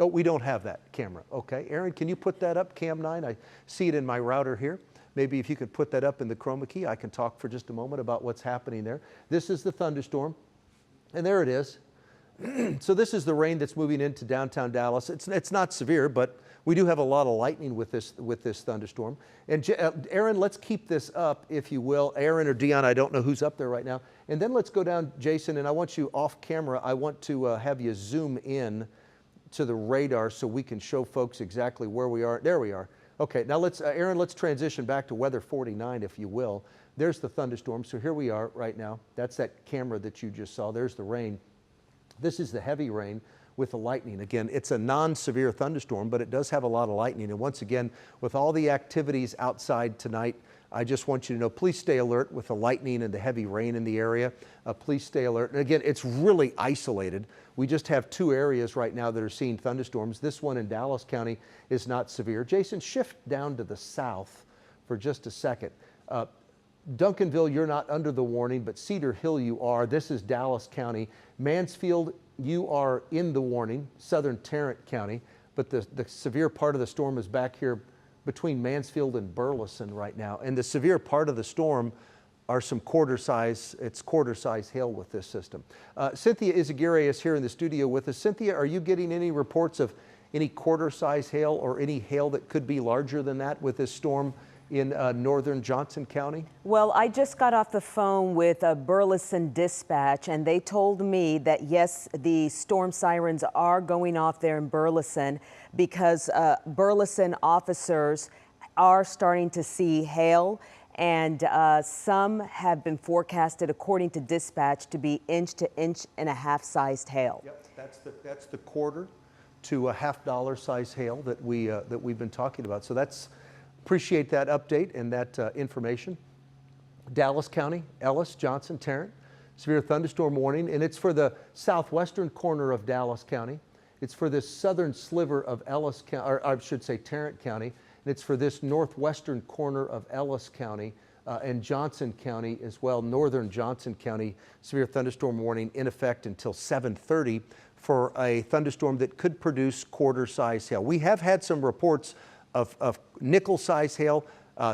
Speaker 2: Oh, we don't have that camera. Okay, Aaron, can you put that up, cam 9? I see it in my router here. Maybe if you could put that up in the chroma key, I can talk for just a moment about what's happening there. This is the thunderstorm, and there it is. So this is the rain that's moving into downtown Dallas. It's not severe, but we do have a lot of lightning with this thunderstorm. And Aaron, let's keep this up, if you will. Aaron or Dion, I don't know who's up there right now. And then let's go down, Jason, and I want you off camera. I want to have you zoom in to the radar so we can show folks exactly where we are. There we are. Okay, now let's, Aaron, let's transition back to weather 49, if you will. There's the thunderstorm. So here we are right now. That's that camera that you just saw. There's the rain. This is the heavy rain with the lightning. Again, it's a non-severe thunderstorm, but it does have a lot of lightning. And once again, with all the activities outside tonight, I just want you to know, please stay alert with the lightning and the heavy rain in the area. Please stay alert. And again, it's really isolated. We just have 2 areas right now that are seeing thunderstorms. This one in Dallas County is not severe. Jason, shift down to the south for just a second. Duncanville, you're not under the warning, but Cedar Hill you are. This is Dallas County. Mansfield, you are in the warning, southern Tarrant County, but the severe part of the storm is back here between Mansfield and Burleson right now. And the severe part of the storm are some quarter-size hail with this system. Cynthia Izaguirre is here in the studio with us. Cynthia, are you getting any reports of any quarter-size hail or any hail that could be larger than that with this storm in northern Johnson County?
Speaker 4: Well, I just got off the phone with Burleson Dispatch, and they told me that yes, the storm sirens are going off there in Burleson because Burleson officers are starting to see hail, and some have been forecasted, according to dispatch, to be inch to inch and a half sized hail.
Speaker 2: Yep, that's the quarter to a $50 size hail that we've been talking about. So that's, appreciate that update and that information. Dallas County, Ellis, Johnson, Tarrant, severe thunderstorm warning, and it's for the southwestern corner of Dallas County. It's for this southern sliver of Ellis County, or I should say Tarrant County, and it's for this northwestern corner of Ellis County and Johnson County as well. Northern Johnson County, severe thunderstorm warning in effect until 7:30 for a thunderstorm that could produce quarter-size hail. We have had some reports of nickel-size hail,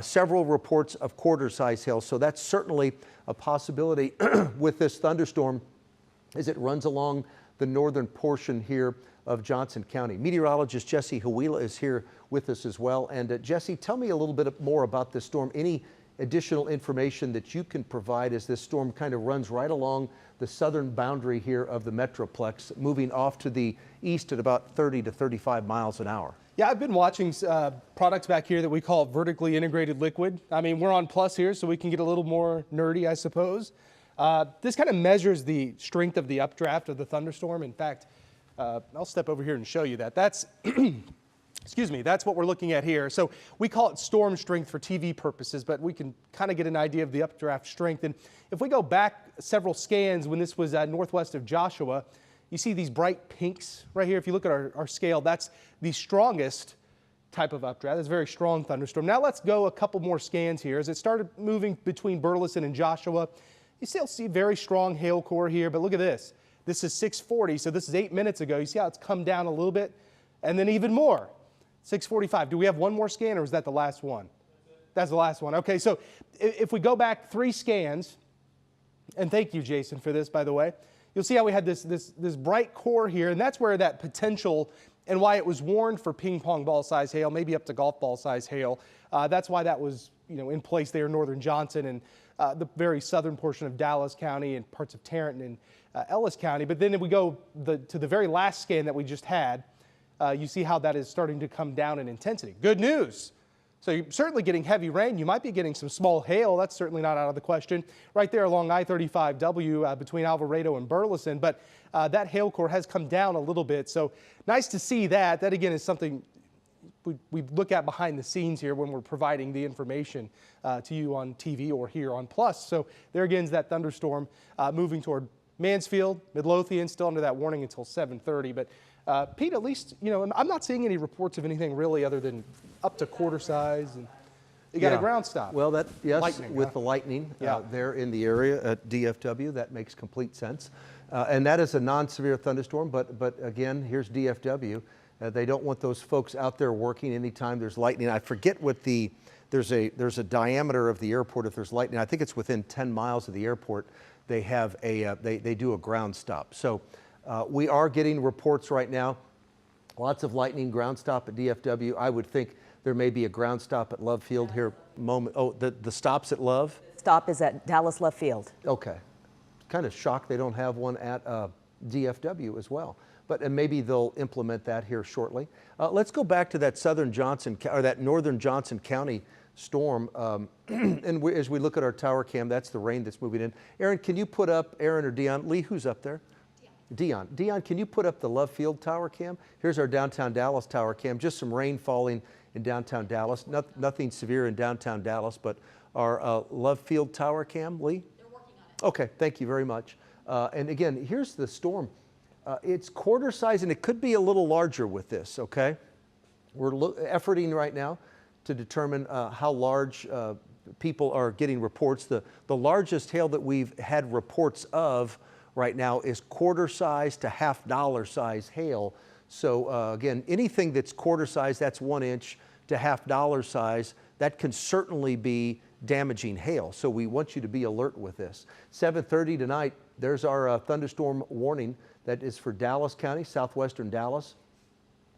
Speaker 2: several reports of quarter-size hail, so that's certainly a possibility with this thunderstorm as it runs along the northern portion here of Johnson County. Meteorologist Jesse Huila is here with us as well. And Jesse, tell me a little bit more about this storm. Any additional information that you can provide as this storm kind of runs right along the southern boundary here of the Metroplex, moving off to the east at about 30 to 35 miles an hour?
Speaker 3: Yeah, I've been watching products back here that we call vertically integrated liquid. I mean, we're on plus here, so we can get a little more nerdy, I suppose. This kind of measures the strength of the updraft of the thunderstorm. In fact, I'll step over here and show you that. That's, excuse me, that's what we're looking at here. So we call it storm strength for TV purposes, but we can kind of get an idea of the updraft strength. And if we go back several scans when this was northwest of Joshua, you see these bright pinks right here. If you look at our scale, that's the strongest type of updraft. It's a very strong thunderstorm. Now let's go a couple more scans here. As it started moving between Burleson and Joshua, you still see very strong hail core here, but look at this. This is 6:40, so this is 8 minutes ago. You see how it's come down a little bit? And then even more, 6:45. Do we have one more scan, or is that the last one? That's the last one. Okay, so if we go back 3 scans, and thank you, Jason, for this, by the way, you'll see how we had this bright core here, and that's where that potential and why it was warned for ping pong ball size hail, maybe up to golf ball size hail. That's why that was in place there in northern Johnson and the very southern portion of Dallas County and parts of Tarrant and Ellis County. But then if we go to the very last scan that we just had, you see how that is starting to come down in intensity. Good news. So you're certainly getting heavy rain. You might be getting some small hail. That's certainly not out of the question. Right there along I-35W between Alvarado and Burleson. But that hail core has come down a little bit. So nice to see that. That, again, is something we look at behind the scenes here when we're providing the information to you on TV or here on Plus. So there again is that thunderstorm moving toward Mansfield, Midlothian, still under that warning until 7:30. But Pete, at least, I'm not seeing any reports of anything really other than up to quarter size. And you got a ground stop.
Speaker 2: Well, yes,
Speaker 3: lightning,
Speaker 2: with the lightning there in the area at DFW, that makes complete sense. And that is a non-severe thunderstorm, but again, here's DFW. They don't want those folks out there working anytime there's lightning. I forget what there's a diameter of the airport if there's lightning. I think it's within 10 miles of the airport. They have they do a ground stop. So we are getting reports right now. Lots of lightning, ground stop at DFW. I would think there may be a ground stop at Love Field here. The stop's at Love?
Speaker 4: Stop is at Dallas Love Field.
Speaker 2: Okay. Kind of shocked they don't have one at DFW as well. But maybe they'll implement that here shortly. Let's go back to that northern Johnson County storm. And as we look at our tower cam, that's the rain that's moving in. Aaron, can you put up, Aaron or Dion? Lee, who's up there? Dion, can you put up the Love Field tower cam? Here's our downtown Dallas tower cam. Just some rain falling in downtown Dallas. Nothing severe in downtown Dallas, but our Love Field tower cam. Lee?
Speaker 5: They're working on it.
Speaker 2: Okay, thank you very much. And again, here's the storm. It's quarter size, and it could be a little larger with this, okay? We're efforting right now to determine how large people are getting reports. The largest hail that we've had reports of right now is quarter size to $half size hail. So again, anything that's quarter size, that's 1 inch, to $half size, that can certainly be damaging hail. So we want you to be alert with this. 7:30 tonight, there's our thunderstorm warning that is for Dallas County, southwestern Dallas.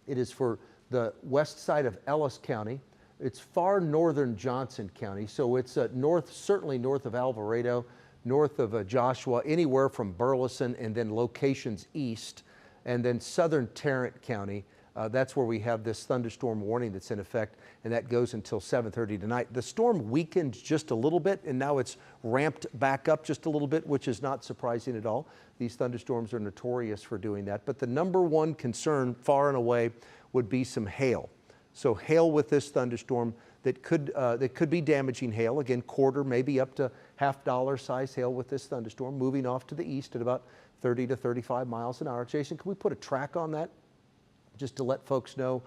Speaker 2: It is for the west side of Ellis County. It's far northern Johnson County, so it's certainly north of Alvarado, north of Joshua, anywhere from Burleson, and then locations east, and then southern Tarrant County. That's where we have this thunderstorm warning that's in effect, and that goes until 7:30 tonight. The storm weakened just a little bit, and now it's ramped back up just a little bit, which is not surprising at all. These thunderstorms are notorious for doing that. But the number one concern, far and away, would be some hail. So hail with this thunderstorm that could be damaging hail. Again, quarter, maybe up to $half size hail with this thunderstorm, moving off to the east at about 30 to 35 miles an hour. Jason, can we put a track on that just to let folks know?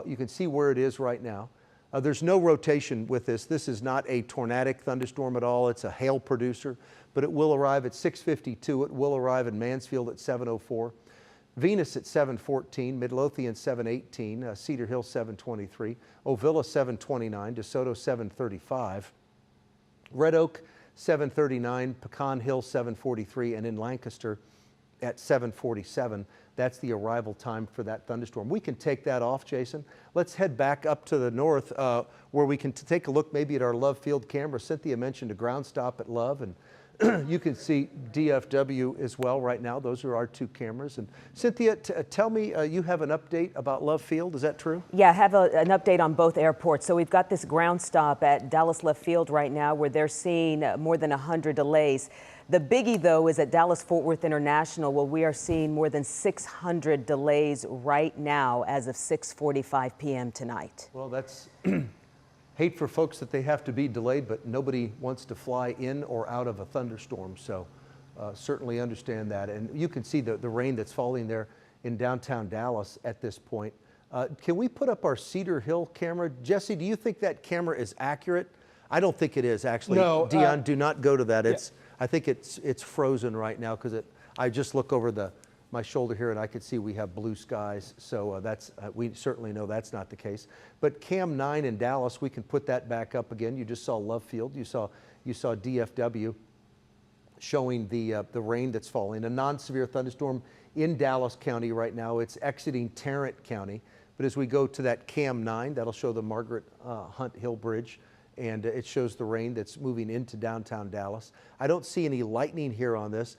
Speaker 2: You can see where it is right now. There's no rotation with this. This is not a tornadic thunderstorm at all. It's a hail producer, but it will arrive at 6:52. It will arrive in Mansfield at 7:04. Venus at 7:14, Midlothian 7:18, Cedar Hill 7:23, Ovilla 7:29, DeSoto 7:35, Red Oak 7:39, Pecan Hill 7:43, and in Lancaster at 7:47. That's the arrival time for that thunderstorm. We can take that off, Jason. Let's head back up to the north where we can take a look maybe at our Love Field camera. Cynthia mentioned a ground stop at Love, and you can see DFW as well right now. Those are our 2 cameras. And Cynthia, tell me, you have an update about Love Field. Is that true?
Speaker 4: Yeah, I have an update on both airports. So we've got this ground stop at Dallas Love Field right now where they're seeing more than 100 delays. The biggie, though, is at Dallas-Fort Worth International, where we are seeing more than 600 delays right now as of 6:45 p.m. tonight.
Speaker 2: Well, that's hate for folks that they have to be delayed, but nobody wants to fly in or out of a thunderstorm, so certainly understand that. And you can see the rain that's falling there in downtown Dallas at this point. Can we put up our Cedar Hill camera? Jesse, do you think that camera is accurate? I don't think it is, actually.
Speaker 3: No.
Speaker 2: Dion, do not go to that.
Speaker 3: Yeah.
Speaker 2: I think it's frozen right now because I just look over my shoulder here and I could see we have blue skies, so we certainly know that's not the case. But Cam 9 in Dallas, we can put that back up again. You just saw Love Field, you saw DFW showing the rain that's falling. A non-severe thunderstorm in Dallas County right now. It's exiting Tarrant County, but as we go to that Cam 9, that'll show the Margaret Hunt Hill Bridge, and it shows the rain that's moving into downtown Dallas. I don't see any lightning here on this.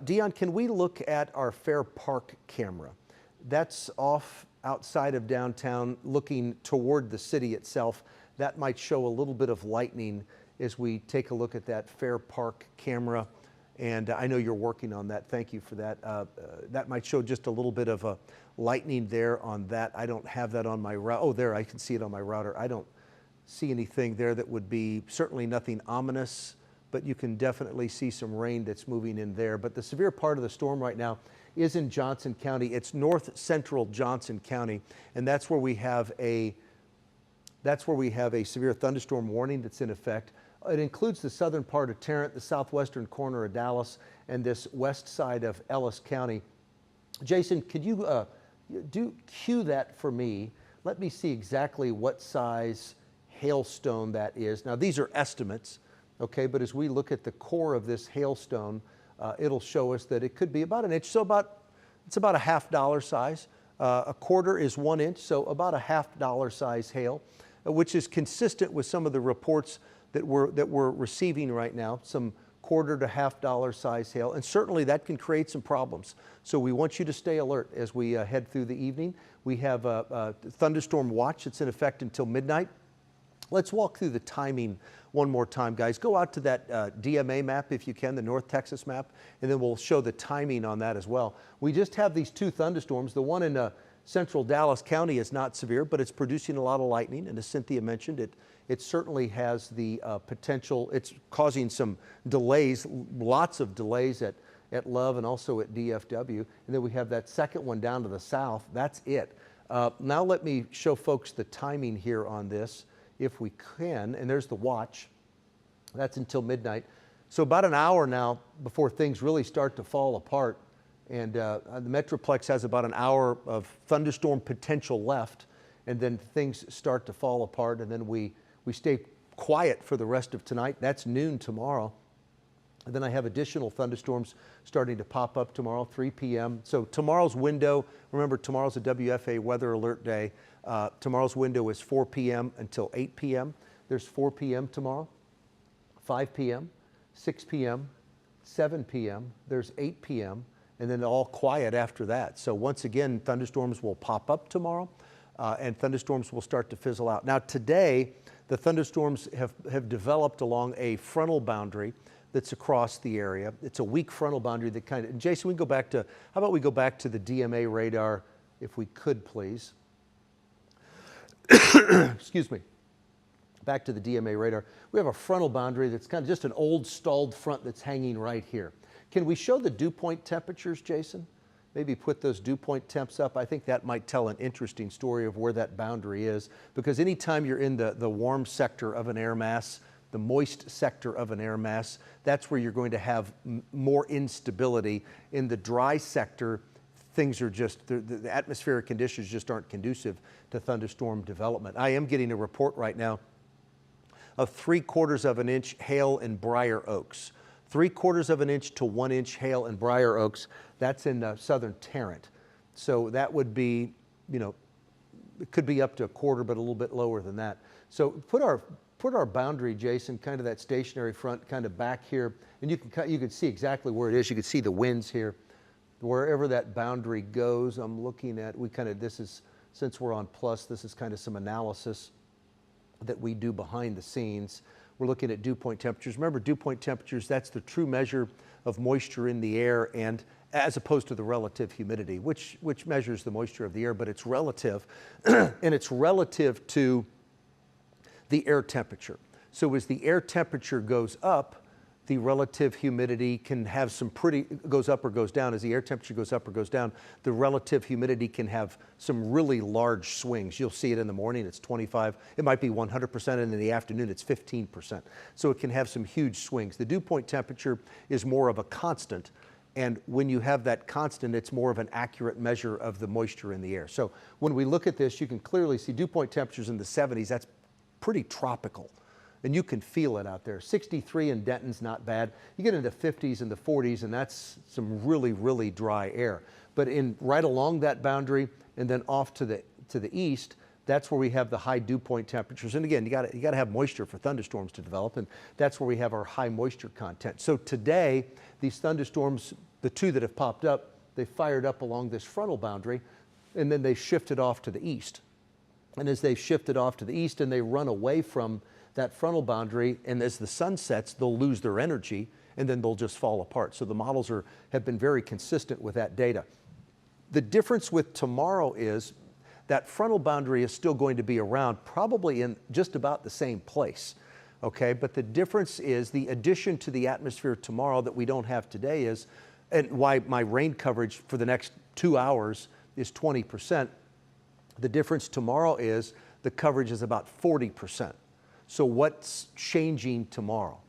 Speaker 2: Dion, can we look at our Fair Park camera? That's off outside of downtown looking toward the city itself. That might show a little bit of lightning as we take a look at that Fair Park camera. And I know you're working on that. Thank you for that. That might show just a little bit of a lightning there on that. I don't have that on my router. Oh, there, I can see it on my router. I don't see anything there that would be, certainly nothing ominous, but you can definitely see some rain that's moving in there. But the severe part of the storm right now is in Johnson County. It's north central Johnson County, and that's where we have a severe thunderstorm warning that's in effect. It includes the southern part of Tarrant, the southwestern corner of Dallas, and this west side of Ellis County. Jason, could you cue that for me? Let me see exactly what size hailstone that is. Now, these are estimates, okay, but as we look at the core of this hailstone, it'll show us that it could be about an inch, so it's about a $half size. A quarter is 1 inch, so about a $half size hail, which is consistent with some of the reports that we're receiving right now, some quarter to $half size hail, and certainly that can create some problems. So we want you to stay alert as we head through the evening. We have a thunderstorm watch that's in effect until midnight. Let's walk through the timing one more time, guys. Go out to that DMA map if you can, the North Texas map, and then we'll show the timing on that as well. We just have these two thunderstorms. The one in central Dallas County is not severe, but it's producing a lot of lightning, and as Cynthia mentioned, it certainly has the potential. It's causing some delays, lots of delays at Love and also at DFW. And then we have that second one down to the south. That's it. Now let me show folks the timing here on this, if we can. And there's the watch. That's until midnight. So about an hour now before things really start to fall apart. And the Metroplex has about an hour of thunderstorm potential left. And then things start to fall apart. And then we stay quiet for the rest of tonight. That's noon tomorrow. And then I have additional thunderstorms starting to pop up tomorrow, 3 p.m. So tomorrow's window, remember tomorrow's a WFA weather alert day. Tomorrow's window is 4 p.m. until 8 p.m. There's 4 p.m. tomorrow, 5 p.m., 6 p.m., 7 p.m., there's 8 p.m., and then all quiet after that. So once again, thunderstorms will pop up tomorrow, and thunderstorms will start to fizzle out. Now today, the thunderstorms have developed along a frontal boundary that's across the area. It's a weak frontal boundary that kind of, and Jason, how about we go back to the DMA radar, if we could, please. Excuse me. Back to the DMA radar. We have a frontal boundary that's kind of just an old stalled front that's hanging right here. Can we show the dew point temperatures, Jason? Maybe put those dew point temps up. I think that might tell an interesting story of where that boundary is, because anytime you're in the warm sector of an air mass, the moist sector of an air mass, that's where you're going to have more instability. In the dry sector, things are just, the atmospheric conditions just aren't conducive to thunderstorm development. I am getting a report right now of 3/4 of an inch hail in Briar Oaks. 3/4 of an inch to 1 inch hail in Briar Oaks. That's in southern Tarrant. So that would be, it could be up to 1/4, but a little bit lower than that. So put our boundary, Jason, kind of that stationary front kind of back here, and you can see exactly where it is. You can see the winds here. Wherever that boundary goes, I'm looking at, this is, since we're on plus, this is kind of some analysis that we do behind the scenes. We're looking at dew point temperatures. Remember, dew point temperatures, that's the true measure of moisture in the air, and as opposed to the relative humidity, which measures the moisture of the air, but it's relative, and it's relative to the air temperature. So as the air temperature goes up, the relative humidity can have goes up or goes down. As the air temperature goes up or goes down, the relative humidity can have some really large swings. You'll see it in the morning, it's 25, it might be 100%, and in the afternoon it's 15%. So it can have some huge swings. The dew point temperature is more of a constant, And when you have that constant, it's more of an accurate measure of the moisture in the air. So when we look at this, you can clearly see dew point temperatures in the 70s. That's pretty tropical. And you can feel it out there. 63 in Denton's not bad. You get into 50s and the 40s, and that's some really, really dry air. But right along that boundary and then off to the east, that's where we have the high dew point temperatures. And again, you got to have moisture for thunderstorms to develop, and that's where we have our high moisture content. So today, these thunderstorms, the two that have popped up, they fired up along this frontal boundary, and then they shifted off to the east. And as they shifted off to the east and they run away from that frontal boundary, and as the sun sets, they'll lose their energy, and then they'll just fall apart. So the models have been very consistent with that data. The difference with tomorrow is that frontal boundary is still going to be around, probably in just about the same place, okay? But the difference is the addition to the atmosphere tomorrow that we don't have today is, and why my rain coverage for the next 2 hours is 20%. The difference tomorrow is the coverage is about 40%. So what's changing tomorrow?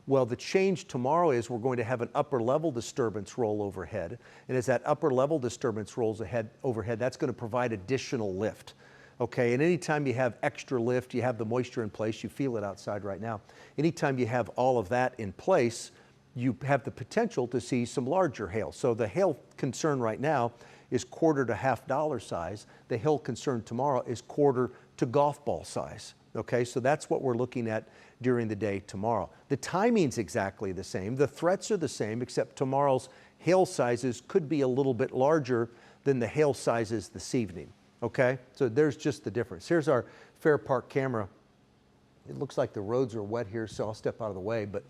Speaker 2: Well, the change tomorrow is we're going to have an upper level disturbance roll overhead. And as that upper level disturbance rolls overhead, that's going to provide additional lift. Okay, and anytime you have extra lift, you have the moisture in place, you feel it outside right now. Anytime you have all of that in place, you have the potential to see some larger hail. So the hail concern right now is quarter to $half size. The hail concern tomorrow is quarter to golf ball size. Okay, so that's what we're looking at during the day tomorrow. The timing's exactly the same. The threats are the same, except tomorrow's hail sizes could be a little bit larger than the hail sizes this evening. Okay, so there's just the difference. Here's our Fair Park camera. It looks like the roads are wet here, so I'll step out of the way, but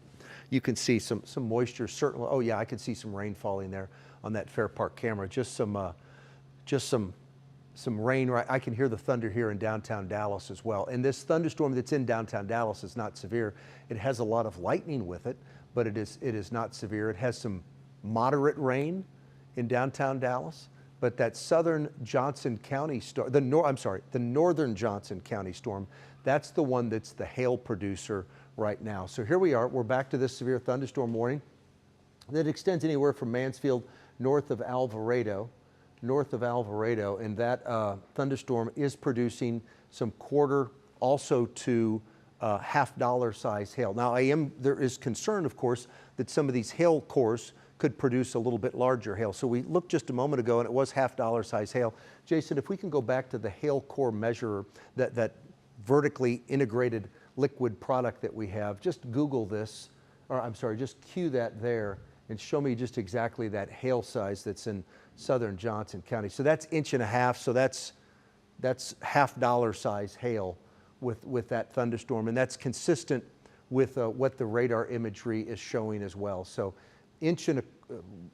Speaker 2: you can see some moisture certainly. Oh yeah, I can see some rain falling there on that Fair Park camera. Just some rain. Right, I can hear the thunder here in downtown Dallas as well. And this thunderstorm that's in downtown Dallas is not severe. It has a lot of lightning with it, but it is not severe. It has some moderate rain in downtown Dallas, but that southern Johnson County storm, the northern Johnson County storm, that's the one that's the hail producer right now. So here we are. We're back to this severe thunderstorm warning that extends anywhere from Mansfield north of Alvarado, and that thunderstorm is producing some quarter also to $half size hail. Now there is concern, of course, that some of these hail cores could produce a little bit larger hail. So we looked just a moment ago and it was $half size hail. Jason, if we can go back to the hail core measurer, that vertically integrated liquid product that we have, just Google this, or I'm sorry, just cue that there and show me just exactly that hail size that's in southern Johnson County. So that's 1.5 inches, so that's $half size hail with that thunderstorm, and that's consistent with what the radar imagery is showing as well. So 1.4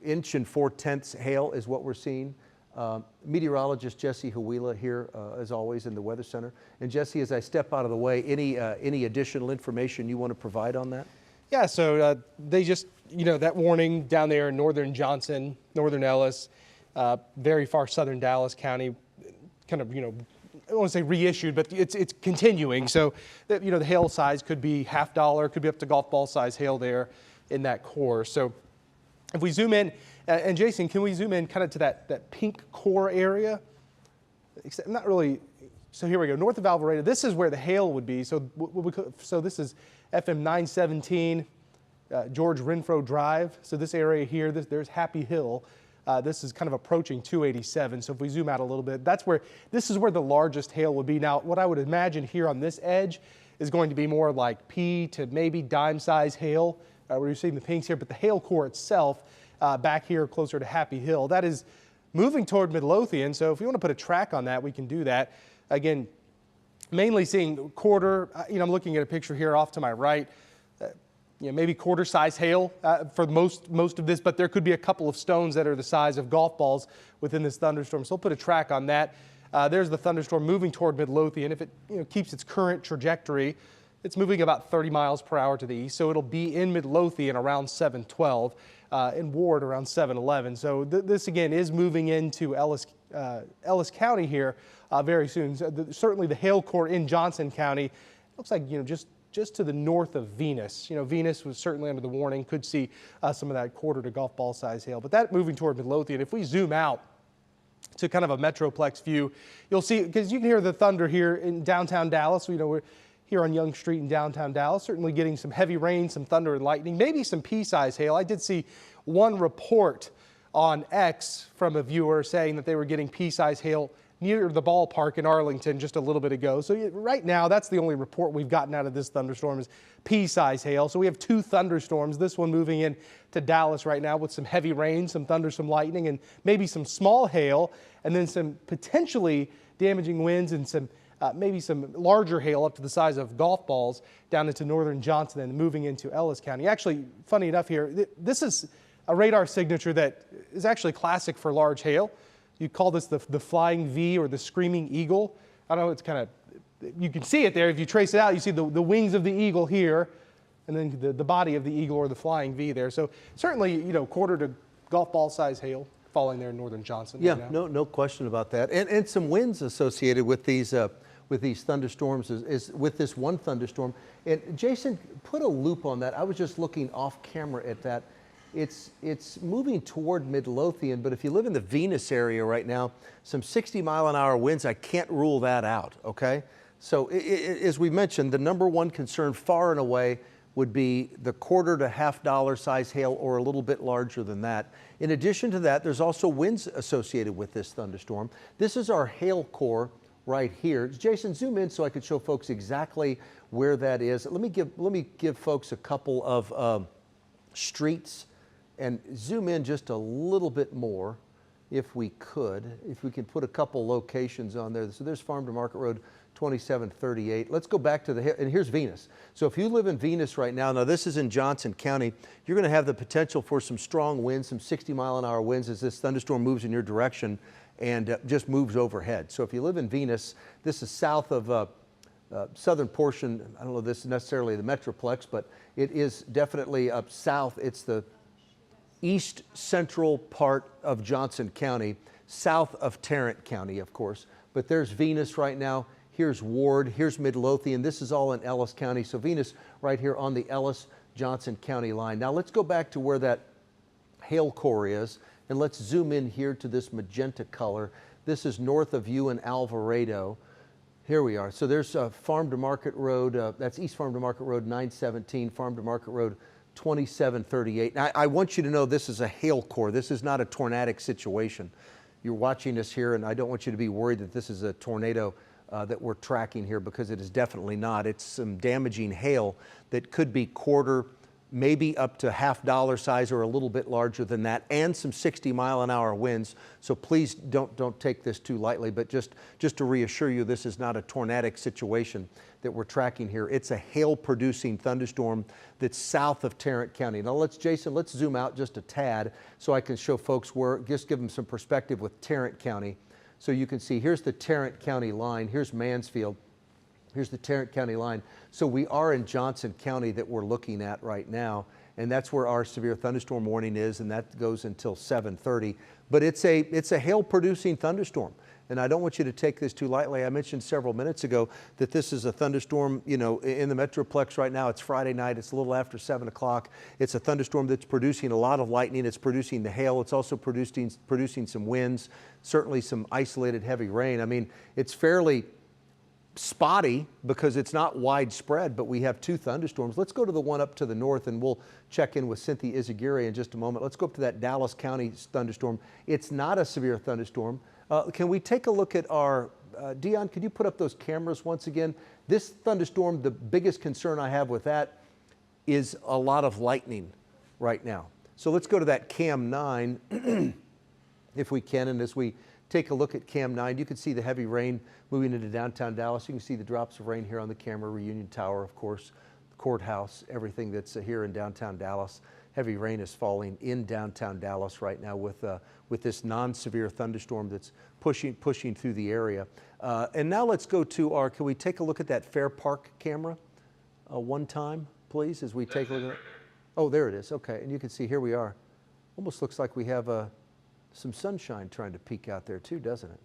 Speaker 2: inches hail is what we're seeing. Meteorologist Jesse Huila here, as always, in the Weather Center. And Jesse, as I step out of the way, any additional information you want to provide on that?
Speaker 3: Yeah, so they just, that warning down there in northern Johnson, northern Ellis, very far southern Dallas County, kind of, I don't want to say reissued, but it's continuing. So, the hail size could be $half, could be up to golf ball size hail there in that core. So if we zoom in, and Jason, can we zoom in kind of to that pink core area? Except not really. So here we go, north of Alvarado. This is where the hail would be. So this is FM 917, George Renfro Drive. So this area here, there's Happy Hill. This is kind of approaching 287. So if we zoom out a little bit, this is where the largest hail would be. Now, what I would imagine here on this edge is going to be more like pea to maybe dime size hail. We're seeing the pinks here, but the hail core itself back here closer to Happy Hill, that is moving toward Midlothian. So if we want to put a track on that, we can do that. Again, mainly seeing quarter, I'm looking at a picture here off to my right, maybe quarter size hail for most of this, but there could be a couple of stones that are the size of golf balls within this thunderstorm. So we'll put a track on that. There's the thunderstorm moving toward Midlothian. If it keeps its current trajectory, it's moving about 30 miles per hour to the east, so it'll be in Midlothian around 7:12, in Ward around 7:11. So this again is moving into Ellis County here very soon. So certainly the hail core in Johnson County looks like just just to the north of Venus. You know, Venus was certainly under the warning, could see some of that quarter to golf ball size hail, but that moving toward Midlothian. If we zoom out to kind of a Metroplex view, you'll see, because you can hear the thunder here in downtown Dallas. You know, we're here on Young Street in downtown Dallas, certainly getting some heavy rain, some thunder and lightning, maybe some pea-size hail. I did see one report on X from a viewer saying that they were getting pea-size hail near the ballpark in Arlington just a little bit ago. So right now, that's the only report we've gotten out of this thunderstorm is pea-size hail. So we have two thunderstorms, this one moving in to Dallas right now with some heavy rain, some thunder, some lightning, and maybe some small hail, and then some potentially damaging winds and some maybe some larger hail up to the size of golf balls down into northern Johnson and moving into Ellis County. Actually, funny enough here, this is a radar signature that is actually classic for large hail. You call this the flying V or the screaming eagle. I don't know, it's kind of, you can see it there. If you trace it out, you see the wings of the eagle here, and then the body of the eagle or the flying V there. So certainly, you know, quarter to golf ball size hail falling there in northern Johnson.
Speaker 2: Yeah,
Speaker 3: right now.
Speaker 2: no question about that. And some winds associated with these thunderstorms is with this one thunderstorm. And Jason, put a loop on that. I was just looking off camera at that. It's moving toward Midlothian, but if you live in the Venus area right now, some 60-mile-an-hour winds, I can't rule that out, okay? So as we mentioned, the number one concern far and away would be the quarter to $half size hail or a little bit larger than that. In addition to that, there's also winds associated with this thunderstorm. This is our hail core right here. Jason, zoom in so I could show folks exactly where that is. Let me give folks a couple of streets and zoom in just a little bit more if we could. If we can put a couple locations on there. So there's Farm to Market Road 2738. Let's go back to and here's Venus. So if you live in Venus right now this is in Johnson County, you're going to have the potential for some strong winds, some 60-mile-an-hour winds as this thunderstorm moves in your direction and just moves overhead. So if you live in Venus, this is south of southern portion. I don't know if this is necessarily the Metroplex, but it is definitely up south. It's the east central part of Johnson County, south of Tarrant County, of course. But there's Venus right now. Here's Ward. Here's Midlothian. This is all in Ellis County. So Venus right here on the Ellis-Johnson County line. Now let's go back to where that hail core is, and let's zoom in here to this magenta color. This is north of you in Alvarado. Here we are. So there's Farm to Market Road. That's East Farm to Market Road 917, Farm to Market Road 2738. Now, I want you to know this is a hail core. This is not a tornadic situation. You're watching us here, and I don't want you to be worried that this is a tornado that we're tracking here, because it is definitely not. It's some damaging hail that could be quarter, maybe up to $half size or a little bit larger than that, and some 60-mile-an-hour winds. So please don't take this too lightly, but just to reassure you, this is not a tornadic situation that we're tracking here. It's a hail-producing thunderstorm that's south of Tarrant County. Now Jason, let's zoom out just a tad so I can show folks where, just give them some perspective with Tarrant County. So you can see, here's the Tarrant County line, here's Mansfield, here's the Tarrant County line. So we are in Johnson County that we're looking at right now, and that's where our severe thunderstorm warning is, and that goes until 7:30. But it's a hail-producing thunderstorm, and I don't want you to take this too lightly. I mentioned several minutes ago that this is a thunderstorm, you know, in the Metroplex right now. It's Friday night. It's a little after 7 o'clock. It's a thunderstorm that's producing a lot of lightning. It's producing the hail. It's also producing some winds, certainly some isolated heavy rain. I mean, it's fairly spotty because it's not widespread, but we have two thunderstorms. Let's go to the one up to the north, and we'll check in with Cynthia Izaguirre in just a moment. Let's go up to that Dallas County thunderstorm. It's not a severe thunderstorm. Can we take a look at our, Dion, could you put up those cameras once again? This thunderstorm, the biggest concern I have with that is a lot of lightning right now. So let's go to that Cam 9 if we can, and as we take a look at Cam 9, you can see the heavy rain moving into downtown Dallas. You can see the drops of rain here on the camera, Reunion Tower, of course, the courthouse, everything that's here in downtown Dallas. Heavy rain is falling in downtown Dallas right now with this non-severe thunderstorm that's pushing through the area. And now let's go to our, can we take a look at that Fair Park camera one time, please, as we take a look at it? Oh, there it is. Okay, and you can see here we are. Almost looks like we have some sunshine trying to peek out there too, doesn't it?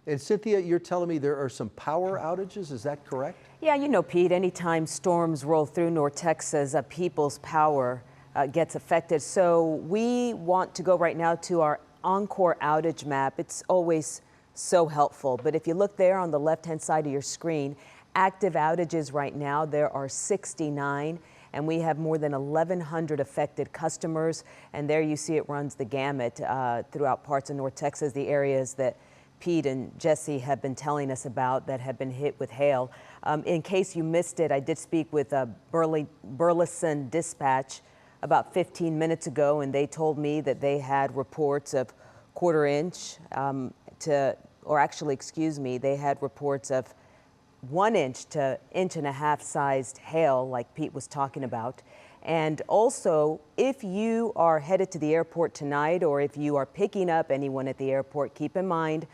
Speaker 2: And Cynthia, you're telling me there are some power outages, is that correct?
Speaker 4: Yeah, you know, Pete, anytime storms roll through North Texas, people's power gets affected. So we want to go right now to our Encore outage map. It's always so helpful. But if you look there on the left-hand side of your screen, active outages right now, there are 69. And we have more than 1,100 affected customers. And there you see it runs the gamut throughout parts of North Texas, the areas that Pete and Jesse have been telling us about that have been hit with hail. In case you missed it, I did speak with Burleson Dispatch about 15 minutes ago, and they told me that they had reports of quarter inch they had reports of 1 inch to inch and a half sized hail, like Pete was talking about. And also, if you are headed to the airport tonight, or if you are picking up anyone at the airport, keep in mind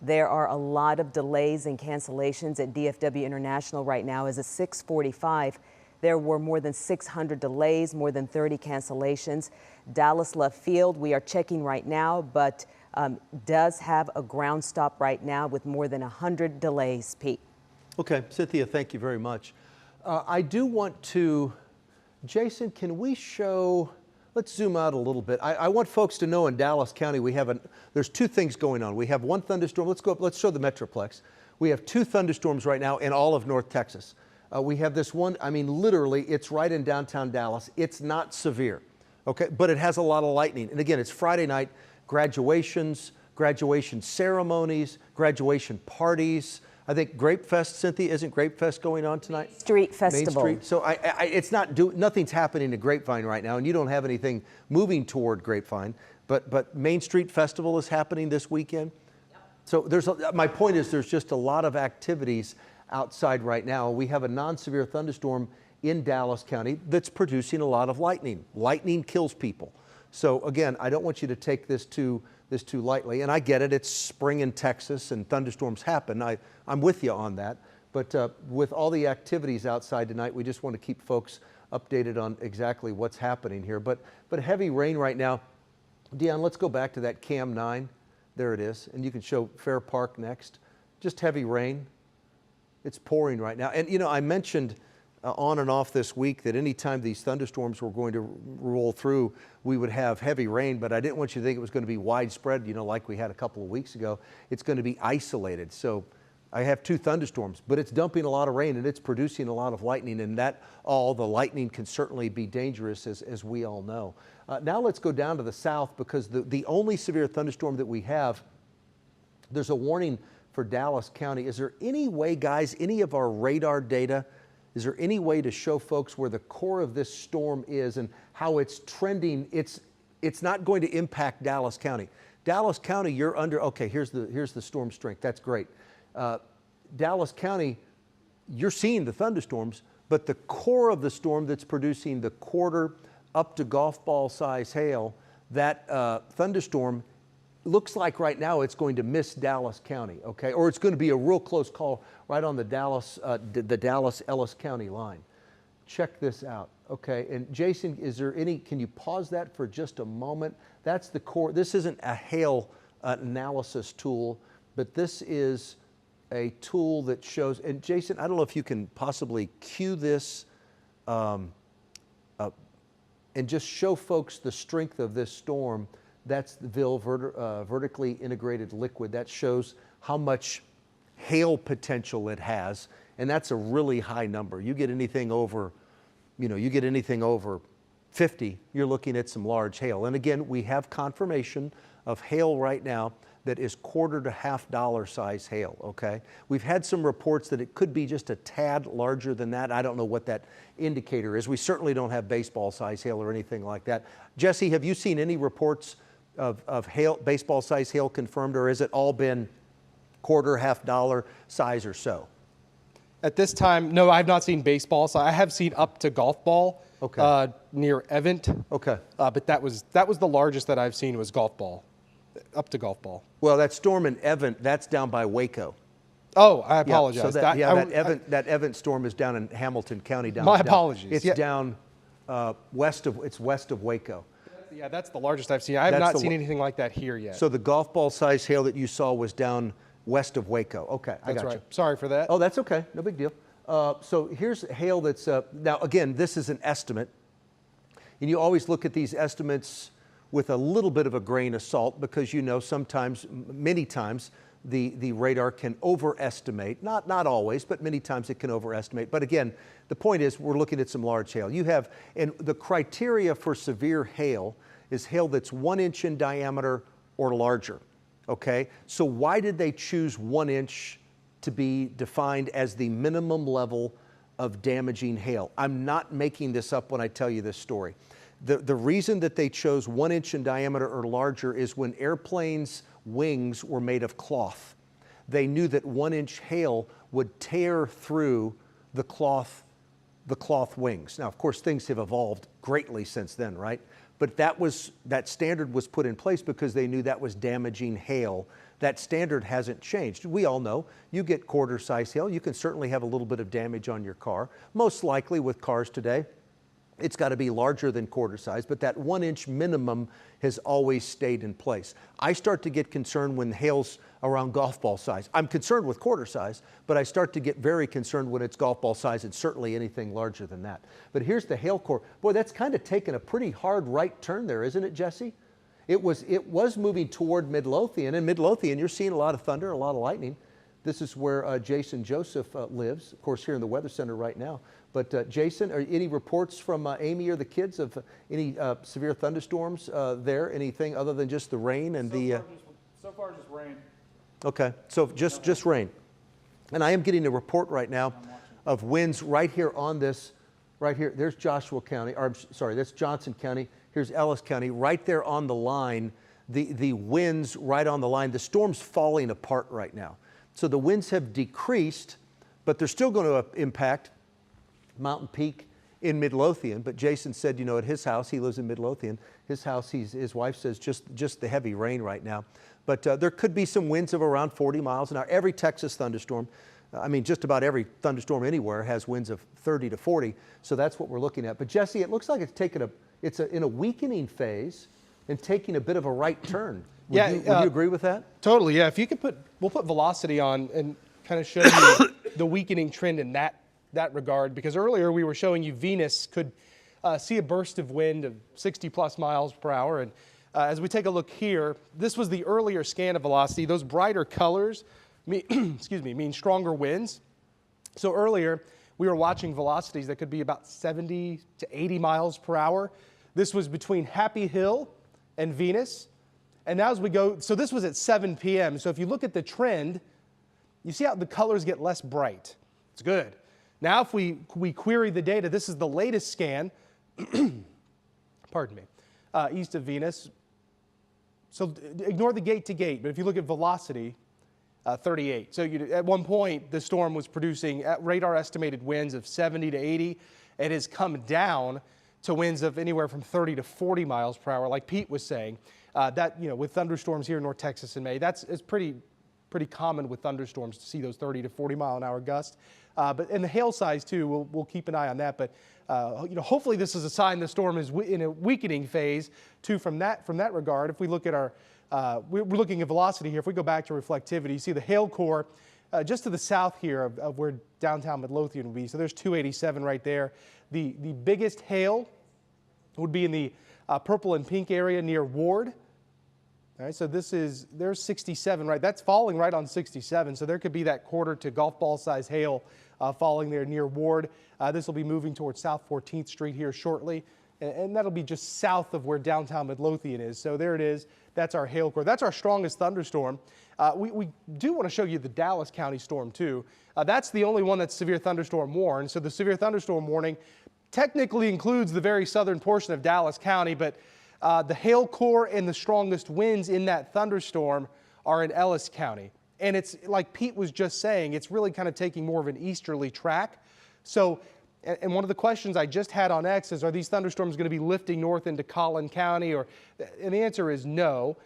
Speaker 4: there are a lot of delays and cancellations at DFW International right now. As of 6:45, there were more than 600 delays, more than 30 cancellations. Dallas Love Field, we are checking right now, but does have a ground stop right now with more than 100 delays, Pete.
Speaker 2: Okay, Cynthia, thank you very much. I do want to, Jason, can we show, let's zoom out a little bit. I want folks to know in Dallas County there's two things going on. We have one thunderstorm, let's show the Metroplex. We have two thunderstorms right now in all of North Texas. We have this one, I mean literally it's right in downtown Dallas. It's not severe, okay, but it has a lot of lightning. And again, it's Friday night, graduations, graduation ceremonies, graduation parties. I think Grape Fest, Cynthia, isn't Grape Fest going on tonight?
Speaker 4: Street Festival.
Speaker 2: Main Street. So it's nothing's happening to Grapevine right now, and you don't have anything moving toward Grapevine. But Main Street Festival is happening this weekend. Yep. So my point is there's just a lot of activities outside right now. We have a non-severe thunderstorm in Dallas County that's producing a lot of lightning. Lightning kills people. So again, I don't want you to take this too lightly. And I get it, it's spring in Texas and thunderstorms happen. I'm with you on that. But with all the activities outside tonight, we just want to keep folks updated on exactly what's happening here. But heavy rain right now. Dion, let's go back to that Cam 9. There it is. And you can show Fair Park next. Just heavy rain. It's pouring right now. And you know, I mentioned on and off this week that anytime these thunderstorms were going to roll through, we would have heavy rain, but I didn't want you to think it was going to be widespread, you know, like we had a couple of weeks ago. It's going to be isolated. So I have two thunderstorms, but it's dumping a lot of rain and it's producing a lot of lightning, and the lightning can certainly be dangerous, as we all know. Now let's go down to the south, because the only severe thunderstorm that we have, there's a warning for Dallas County. Is there any way, guys, any of our radar data, is there any way to show folks where the core of this storm is and how it's trending? It's not going to impact Dallas County. Dallas County, you're under, okay, here's the storm strength. That's great. Dallas County, you're seeing the thunderstorms, but the core of the storm that's producing the quarter up to golf ball size hail, that thunderstorm looks like right now it's going to miss Dallas County, okay? Or it's going to be a real close call right on the Dallas-Ellis County line. Check this out, okay? And Jason, can you pause that for just a moment? That's the core. This isn't a hail analysis tool, but this is a tool that shows, and Jason, I don't know if you can possibly cue this and just show folks the strength of this storm. That's the VIL, vertically integrated liquid. That shows how much hail potential it has, and that's a really high number. You get anything over, you get anything over 50, you're looking at some large hail. And again, we have confirmation of hail right now that is $quarter to $half size hail, okay? We've had some reports that it could be just a tad larger than that. I don't know what that indicator is. We certainly don't have baseball size hail or anything like that. Jesse, have you seen any reports of hail, baseball size hail confirmed, or has it all been $quarter, $half size or so?
Speaker 3: At this time, no, I've not seen baseball. So I have seen up to golf ball,
Speaker 2: okay,
Speaker 3: near Event.
Speaker 2: Okay.
Speaker 3: But that was the largest that I've seen was golf ball, up to golf ball.
Speaker 2: Well, that storm in Event, that's down by Waco.
Speaker 3: Oh, I apologize.
Speaker 2: Yeah, so that Event storm is down in Hamilton County.
Speaker 3: My apologies.
Speaker 2: It's down west of Waco.
Speaker 3: Yeah, that's the largest I've seen. I have not seen anything like that here yet.
Speaker 2: So the golf ball size hail that you saw was down west of Waco. Okay, I got
Speaker 3: That's right.
Speaker 2: you.
Speaker 3: Sorry for that.
Speaker 2: Oh, that's okay. No big deal. So here's hail that's, now again, this is an estimate. And you always look at these estimates with a little bit of a grain of salt because you know sometimes, many times, the radar can overestimate. Not always, but many times it can overestimate. But again, the point is we're looking at some large hail. You have, and the criteria for severe hail is hail that's 1 inch in diameter or larger, okay? So why did they choose 1 inch to be defined as the minimum level of damaging hail? I'm not making this up when I tell you this story. The reason that they chose 1 inch in diameter or larger is when airplanes' wings were made of cloth. They knew that 1 inch hail would tear through the cloth wings. Now, of course, things have evolved greatly since then, right? But that standard was put in place because they knew that was damaging hail. That standard hasn't changed. We all know you get quarter-size hail, you can certainly have a little bit of damage on your car. Most likely with cars today, it's got to be larger than quarter size, but that 1 inch minimum has always stayed in place. I start to get concerned when hail's around golf ball size. I'm concerned with quarter size, but I start to get very concerned when it's golf ball size and certainly anything larger than that. But here's the hail core. Boy, that's kind of taken a pretty hard right turn there, isn't it, Jesse? It was moving toward Midlothian, and Midlothian, you're seeing a lot of thunder, a lot of lightning. This is where Jason Joseph lives, of course, here in the Weather Center right now. But Jason, are any reports from Amy or the kids of any severe thunderstorms there? Anything other than just the rain and
Speaker 5: So far, just rain.
Speaker 2: Okay, so just rain. And I am getting a report right now of winds right here on this, right here. There's Joshua County, or sorry, that's Johnson County. Here's Ellis County, right there on the line. The winds right on the line. The storm's falling apart right now. So the winds have decreased, but they're still going to impact Mountain Peak in Midlothian. But Jason said, you know, at his house, he lives in Midlothian, his house, his wife says just the heavy rain right now. But there could be some winds of around 40 miles an hour. Every Texas thunderstorm, I mean, just about every thunderstorm anywhere has winds of 30 to 40. So that's what we're looking at. But Jesse, it looks like it's taken it's in a weakening phase and taking a bit of a right turn. Would you agree with that?
Speaker 3: Totally, yeah. If you could we'll put velocity on and kind of show you the weakening trend in that regard, because earlier we were showing you Venus could see a burst of wind of 60 plus miles per hour. And as we take a look here, this was the earlier scan of velocity. Those brighter colors mean stronger winds. So earlier we were watching velocities that could be about 70 to 80 miles per hour. This was between Happy Hill and Venus. And now as we go, so this was at 7 p.m. So if you look at the trend, you see how the colors get less bright. It's good. Now if we query the data, this is the latest scan, pardon me, east of Venus. So ignore the gate to gate, but if you look at velocity, 38. So at one point, the storm was producing radar estimated winds of 70 to 80. It has come down to winds of anywhere from 30 to 40 miles per hour, like Pete was saying. With thunderstorms here in North Texas in May, it's pretty common with thunderstorms to see those 30 to 40 mile an hour gusts. But in the hail size too, we'll keep an eye on that. But hopefully this is a sign the storm is in a weakening phase too. From that regard, if we look at we're looking at velocity here. If we go back to reflectivity, you see the hail core just to the south here of where downtown Midlothian would be. So there's 287 right there. The biggest hail would be in the purple and pink area near Ward. All right, so there's 67, right? That's falling right on 67. So there could be that quarter to golf ball size hail falling there near Ward. This will be moving towards South 14th Street here shortly. And that'll be just south of where downtown Midlothian is. So there it is. That's our hail core. That's our strongest thunderstorm. We do want to show you the Dallas County storm too. That's the only one that's severe thunderstorm warned. So the severe thunderstorm warning technically includes the very southern portion of Dallas County, but the hail core and the strongest winds in that thunderstorm are in Ellis County. And it's like Pete was just saying, it's really kind of taking more of an easterly track. So, and one of the questions I just had on X is, are these thunderstorms going to be lifting north into Collin County? And the answer is no.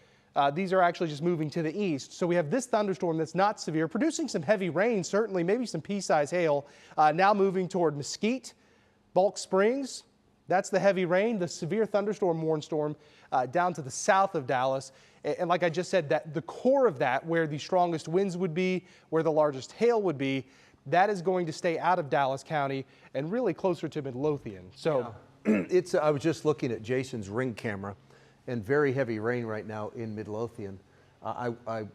Speaker 3: These are actually just moving to the east. So we have this thunderstorm that's not severe, producing some heavy rain, certainly, maybe some pea-size hail, now moving toward Mesquite, Bulk Springs, That's the heavy rain, the severe thunderstorm warning storm down to the south of Dallas. And like I just said, that the core of that, where the strongest winds would be, where the largest hail would be, that is going to stay out of Dallas County and really closer to Midlothian. So
Speaker 2: yeah. I was just looking at Jason's ring camera, and very heavy rain right now in Midlothian. I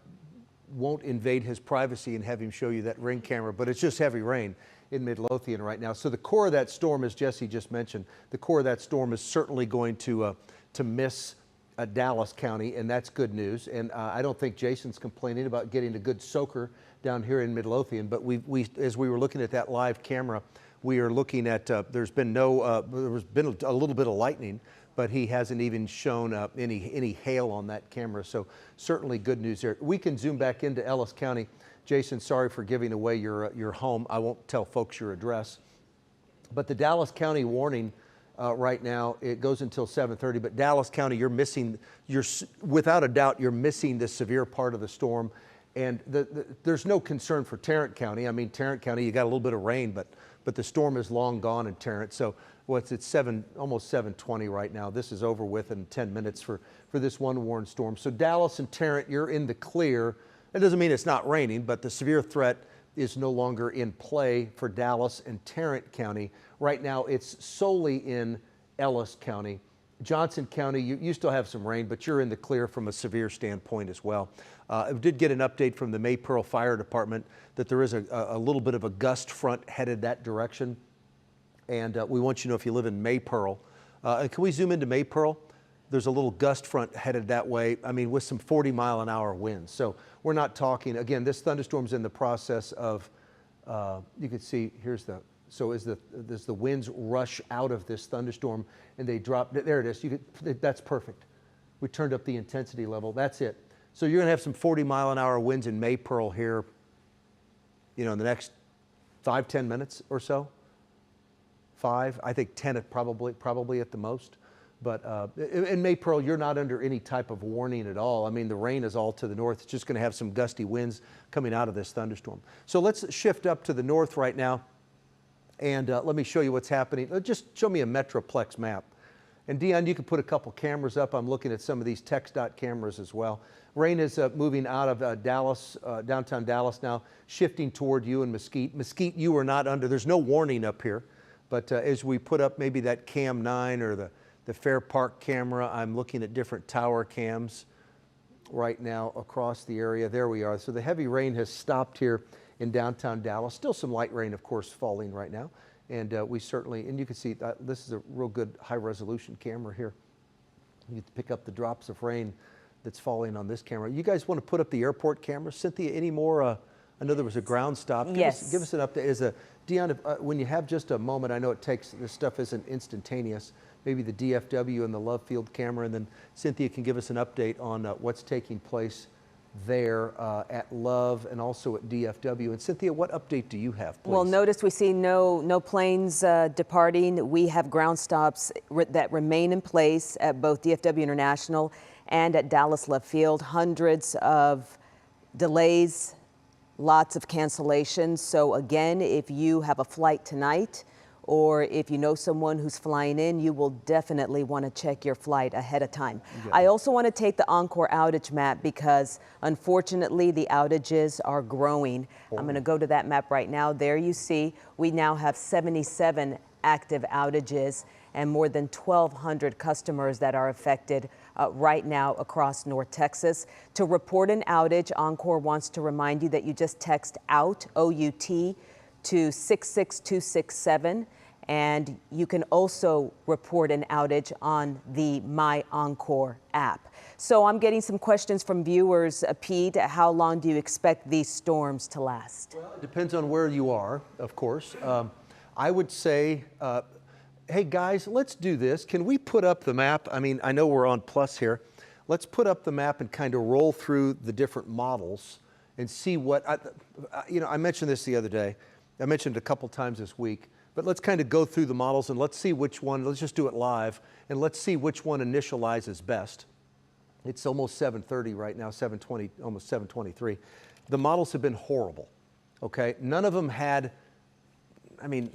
Speaker 2: won't invade his privacy and have him show you that ring camera, but it's just heavy rain in Midlothian right now. So the core of that storm, as Jesse just mentioned, the core of that storm is certainly going to miss Dallas County, and that's good news. And I don't think Jason's complaining about getting a good soaker down here in Midlothian, but as we were looking at that live camera, we are looking at, there's been a little bit of lightning, but he hasn't even shown any hail on that camera. So certainly good news there. We can zoom back into Ellis County. Jason, sorry for giving away your home. I won't tell folks your address. But the Dallas County warning right now, it goes until 7:30. But Dallas County, without a doubt, you're missing the severe part of the storm. And there's no concern for Tarrant County. I mean, Tarrant County, you got a little bit of rain, but the storm is long gone in Tarrant. So it's almost 7:20 right now. This is over with in 10 minutes for this one warned storm. So Dallas and Tarrant, you're in the clear. That doesn't mean it's not raining, but the severe threat is no longer in play for Dallas and Tarrant County. Right now, it's solely in Ellis County. Johnson County, you still have some rain, but you're in the clear from a severe standpoint as well. I did get an update from the Maypearl Fire Department that there is a little bit of a gust front headed that direction. And we want you to know if you live in Maypearl. Can we zoom into Maypearl? There's a little gust front headed that way, I mean, with some 40-mile-an-hour winds. So we're not talking, again, this thunderstorm's in the process of, you can see, as the winds rush out of this thunderstorm and they drop, there it is, that's perfect. We turned up the intensity level, that's it. So you're gonna have some 40-mile-an-hour winds in Maypearl here, in the next 5-10 minutes or so. 5, I think 10 probably at the most. But in Maypearl, you're not under any type of warning at all. I mean, the rain is all to the north. It's just going to have some gusty winds coming out of this thunderstorm. So let's shift up to the north right now, and let me show you what's happening. Just show me a Metroplex map. And Dion, you can put a couple cameras up. I'm looking at some of these TxDOT cameras as well. Rain is moving out of Dallas, downtown Dallas now, shifting toward you in Mesquite. Mesquite, you are not under, there's no warning up here. But as we put up maybe that Cam 9 or the Fair Park camera, I'm looking at different tower cams right now across the area. There we are. So the heavy rain has stopped here in downtown Dallas. Still some light rain, of course, falling right now. And we certainly, and you can see this is a real good high resolution camera here. You get to pick up the drops of rain that's falling on this camera. You guys want to put up the airport camera? Cynthia, any more? I know there was a ground stop.
Speaker 4: Yes.
Speaker 2: Give us an update. Dion, when you have just a moment, I know this stuff isn't instantaneous. Maybe the DFW and the Love Field camera, and then Cynthia can give us an update on what's taking place there at Love and also at DFW. And Cynthia, what update do you have, please?
Speaker 4: Well, notice we see no planes departing. We have ground stops that remain in place at both DFW International and at Dallas Love Field. Hundreds of delays, lots of cancellations. So again, if you have a flight tonight, or if you know someone who's flying in, you will definitely want to check your flight ahead of time. Okay. I also want to take the Encore outage map because unfortunately the outages are growing. I'm going to go to that map right now. There you see we now have 77 active outages and more than 1,200 customers that are affected right now across North Texas. To report an outage, Encore wants to remind you that you just text OUT, O-U-T, to 66267. And you can also report an outage on the My Encore app. So I'm getting some questions from viewers. Pete, how long do you expect these storms to last?
Speaker 2: Well, it depends on where you are, of course. I would say, hey guys, let's do this. Can we put up the map? I mean, I know we're on plus here. Let's put up the map and kind of roll through the different models and see what, I mentioned this the other day. I mentioned it a couple times this week. But let's kind of go through the models and let's see which one, let's just do it live, and let's see which one initializes best. It's almost 7:30 right now, 7:20, almost 7:23. The models have been horrible, okay? None of them had, I mean,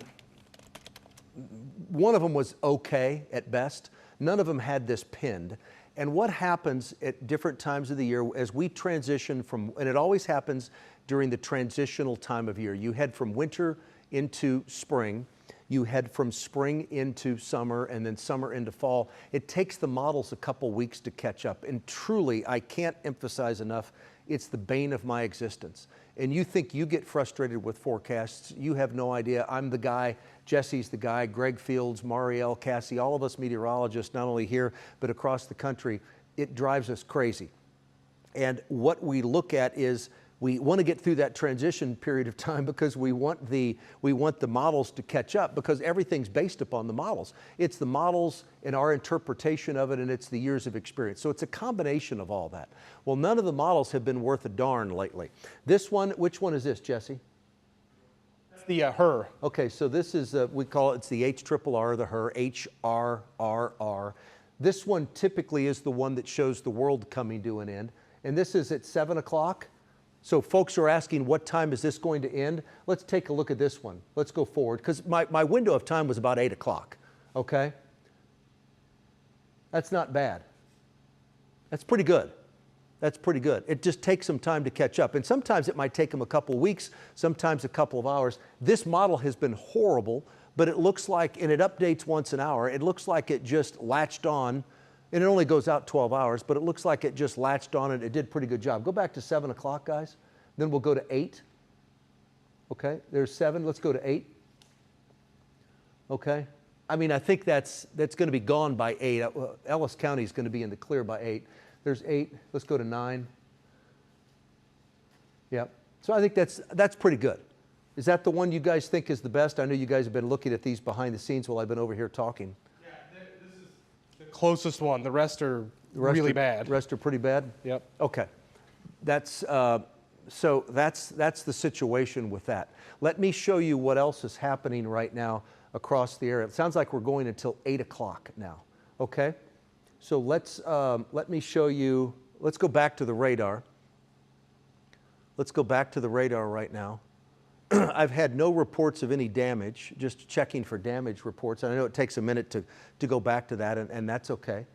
Speaker 2: one of them was okay at best. None of them had this pinned. And what happens at different times of the year as we transition from, and it always happens during the transitional time of year, you head from winter into spring, you head from spring into summer, and then summer into fall. It takes the models a couple weeks to catch up. And truly, I can't emphasize enough, it's the bane of my existence. And you think you get frustrated with forecasts, you have no idea. I'm the guy, Jesse's the guy, Greg Fields, Marielle, Cassie, all of us meteorologists, not only here, but across the country, it drives us crazy. And what we look at is we want to get through that transition period of time because we want the models to catch up, because everything's based upon the models. It's the models and our interpretation of it, and it's the years of experience. So it's a combination of all that. Well, none of the models have been worth a darn lately. This one, which one is this, Jesse?
Speaker 3: That's the HRRR.
Speaker 2: Okay, so this is, we call it, it's the HRRR, the HRRR, HRRR. This one typically is the one that shows the world coming to an end. And this is at 7 o'clock. So folks are asking, what time is this going to end? Let's take a look at this one. Let's go forward, because my window of time was about 8 o'clock, okay? That's not bad. That's pretty good. That's pretty good. It just takes some time to catch up. And sometimes it might take them a couple weeks, sometimes a couple of hours. This model has been horrible, but it looks like, and it updates once an hour, it looks like it just latched on, and it only goes out 12 hours, but it looks like it just latched on and it did a pretty good job. Go back to 7 o'clock, guys. Then we'll go to 8. Okay, there's 7. Let's go to 8. Okay. I mean, I think that's going to be gone by 8. Ellis County is going to be in the clear by 8. There's 8. Let's go to 9. Yep. So I think that's pretty good. Is that the one you guys think is the best? I know you guys have been looking at these behind the scenes while I've been over here talking.
Speaker 3: Closest one. The rest are really bad.
Speaker 2: The rest are pretty bad?
Speaker 3: Yep.
Speaker 2: Okay. So that's the situation with that. Let me show you what else is happening right now across the area. It sounds like we're going until 8 o'clock now. Okay? So let me show you, let's go back to the radar. Let's go back to the radar right now. I've had no reports of any damage, just checking for damage reports. And I know it takes a minute to go back to that, and that's okay.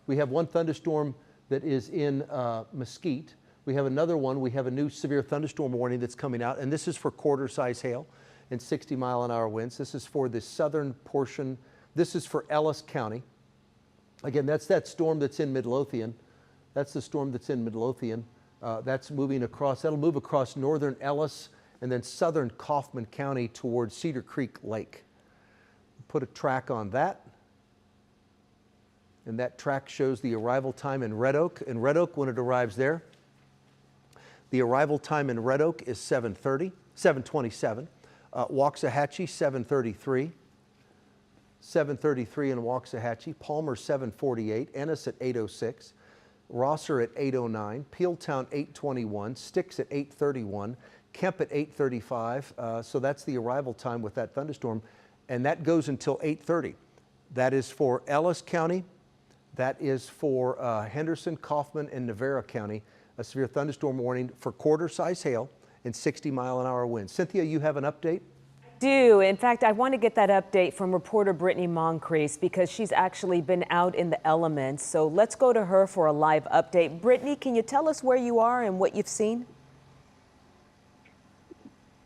Speaker 2: We have one thunderstorm that is in Mesquite. We have another one. We have a new severe thunderstorm warning that's coming out, and this is for quarter-size hail and 60-mile-an-hour winds. This is for the southern portion. This is for Ellis County. Again, that's that storm that's in Midlothian. That's the storm that's in Midlothian. That's moving across. That'll move across northern Ellis and then southern Kaufman County towards Cedar Creek Lake. Put a track on that. And that track shows the arrival time in Red Oak. In Red Oak, when it arrives there, the arrival time in Red Oak is 7:27. Waxahachie, 7:33. 7:33 in Waxahachie. Palmer, 7:48. Ennis at 8:06. Rosser at 8:09. Peeltown, 8:21. Styx at 8:31. Kemp at 8:35, so that's the arrival time with that thunderstorm, and that goes until 8:30. That is for Ellis County, that is for Henderson, Kaufman, and Navarro County, a severe thunderstorm warning for quarter-size hail and 60-mile-an-hour winds. Cynthia, you have an update?
Speaker 4: Do. In fact, I want to get that update from reporter Brittany Moncrief because she's actually been out in the elements, so let's go to her for a live update. Brittany, can you tell us where you are and what you've seen?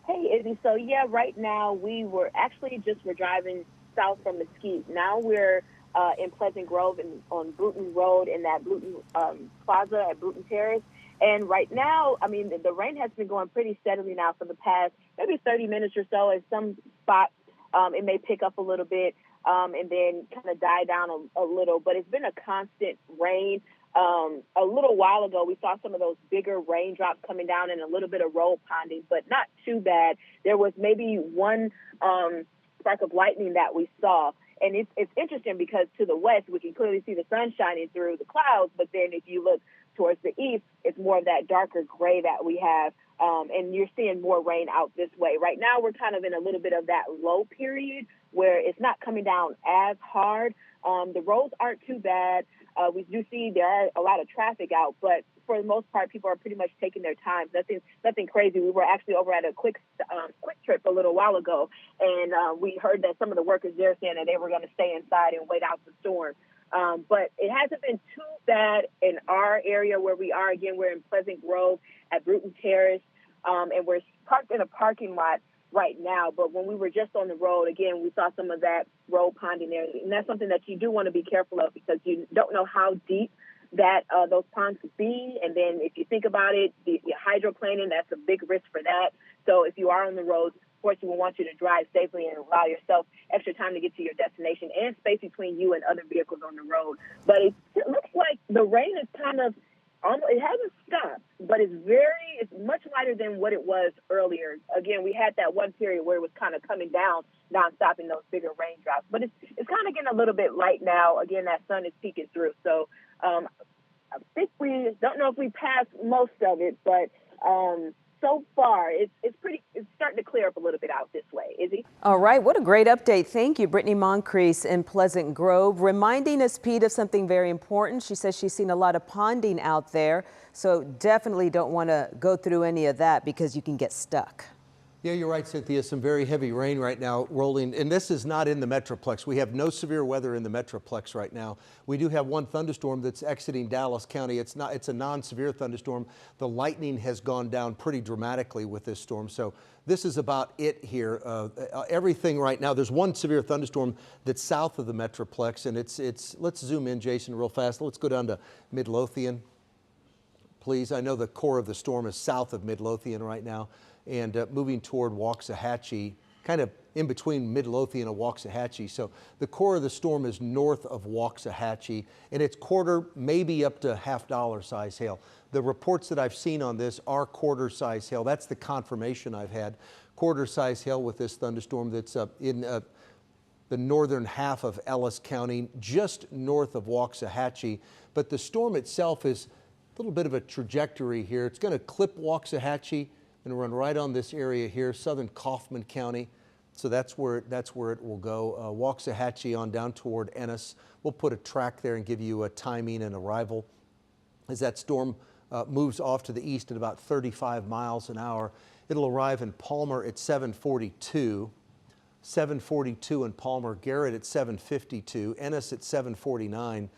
Speaker 6: Hey, Izzy. So, yeah, right now we're driving south from Mesquite. Now we're in Pleasant Grove and on Bruton Road in that Bruton Plaza at Bruton Terrace. And right now, I mean, the rain has been going pretty steadily now for the past maybe 30 minutes or so. At some spots, it may pick up a little bit and then kind of die down a little. But it's been a constant rain. A little while ago, we saw some of those bigger raindrops coming down and a little bit of roll ponding, but not too bad. There was maybe one spark of lightning that we saw. And it's interesting because to the west, we can clearly see the sun shining through the clouds. But then if you look towards the east, it's more of that darker gray that we have. And you're seeing more rain out this way. Right now, we're kind of in a little bit of that low period where it's not coming down as hard. The roads aren't too bad. We do see there are a lot of traffic out, but for the most part, people are pretty much taking their time. Nothing crazy. We were actually over at a quick trip a little while ago, and we heard that some of the workers there saying that they were going to stay inside and wait out the storm. But it hasn't been too bad in our area where we are. Again, we're in Pleasant Grove at Bruton Terrace, and we're parked in a parking lot right now. But when we were just on the road, again, we saw some of that road ponding there. And that's something that you do want to be careful of, because you don't know how deep that those ponds could be. And then if you think about it, the hydroplaning, that's a big risk for that. So if you are on the road, of course, we want you to drive safely and allow yourself extra time to get to your destination and space between you and other vehicles on the road. But it looks like the rain is kind of, it hasn't stopped, but it's much lighter than what it was earlier. Again, we had that one period where it was kind of coming down, nonstop in those bigger raindrops. But it's kind of getting a little bit light now. Again, that sun is peeking through. So I think we don't know if we passed most of it, but so far it's starting to clear up a little bit out this way. Izzy?
Speaker 4: All right, what a great update. Thank you, Brittany Moncrief in Pleasant Grove, reminding us, Pete, of something very important. She says she's seen a lot of ponding out there, so definitely don't want to go through any of that because you can get stuck.
Speaker 2: Yeah, you're right, Cynthia. Some very heavy rain right now rolling, and this is not in the Metroplex. We have no severe weather in the Metroplex right now. We do have one thunderstorm that's exiting Dallas County. It's a non-severe thunderstorm. The lightning has gone down pretty dramatically with this storm, so this is about it here. Everything right now, there's one severe thunderstorm that's south of the Metroplex, and let's zoom in, Jason, real fast. Let's go down to Midlothian, please. I know the core of the storm is south of Midlothian right now, and moving toward Waxahachie, kind of in between Midlothian and Waxahachie. So the core of the storm is north of Waxahachie, and it's quarter, maybe up to $50 size hail. The reports that I've seen on this are quarter size hail. That's the confirmation I've had. Quarter size hail with this thunderstorm that's in the northern half of Ellis County, just north of Waxahachie. But the storm itself is a little bit of a trajectory here. It's going to clip Waxahachie and run right on this area here, southern Kaufman County. So that's where it will go. Waxahachie on down toward Ennis. We'll put a track there and give you a timing and arrival as that storm moves off to the east at about 35 miles an hour. It'll arrive in Palmer at 7:42. 7:42 in Palmer, Garrett at 7:52, Ennis at 7:49.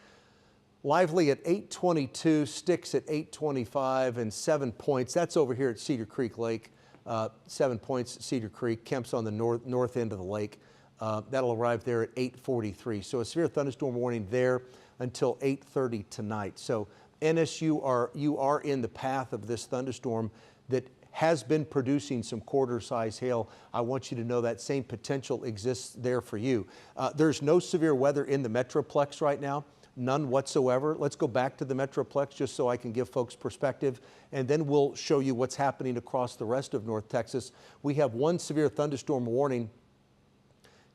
Speaker 2: Lively at 8:22, Styx at 8:25, and 7 points. That's over here at Cedar Creek Lake. 7 points at Cedar Creek. Kemp's on the north end of the lake. That'll arrive there at 8:43. So a severe thunderstorm warning there until 8:30 tonight. So Ennis, you are in the path of this thunderstorm that has been producing some quarter size hail. I want you to know that same potential exists there for you. There's no severe weather in the Metroplex right now. None whatsoever. Let's go back to the Metroplex just so I can give folks perspective, and then we'll show you what's happening across the rest of North Texas. We have one severe thunderstorm warning,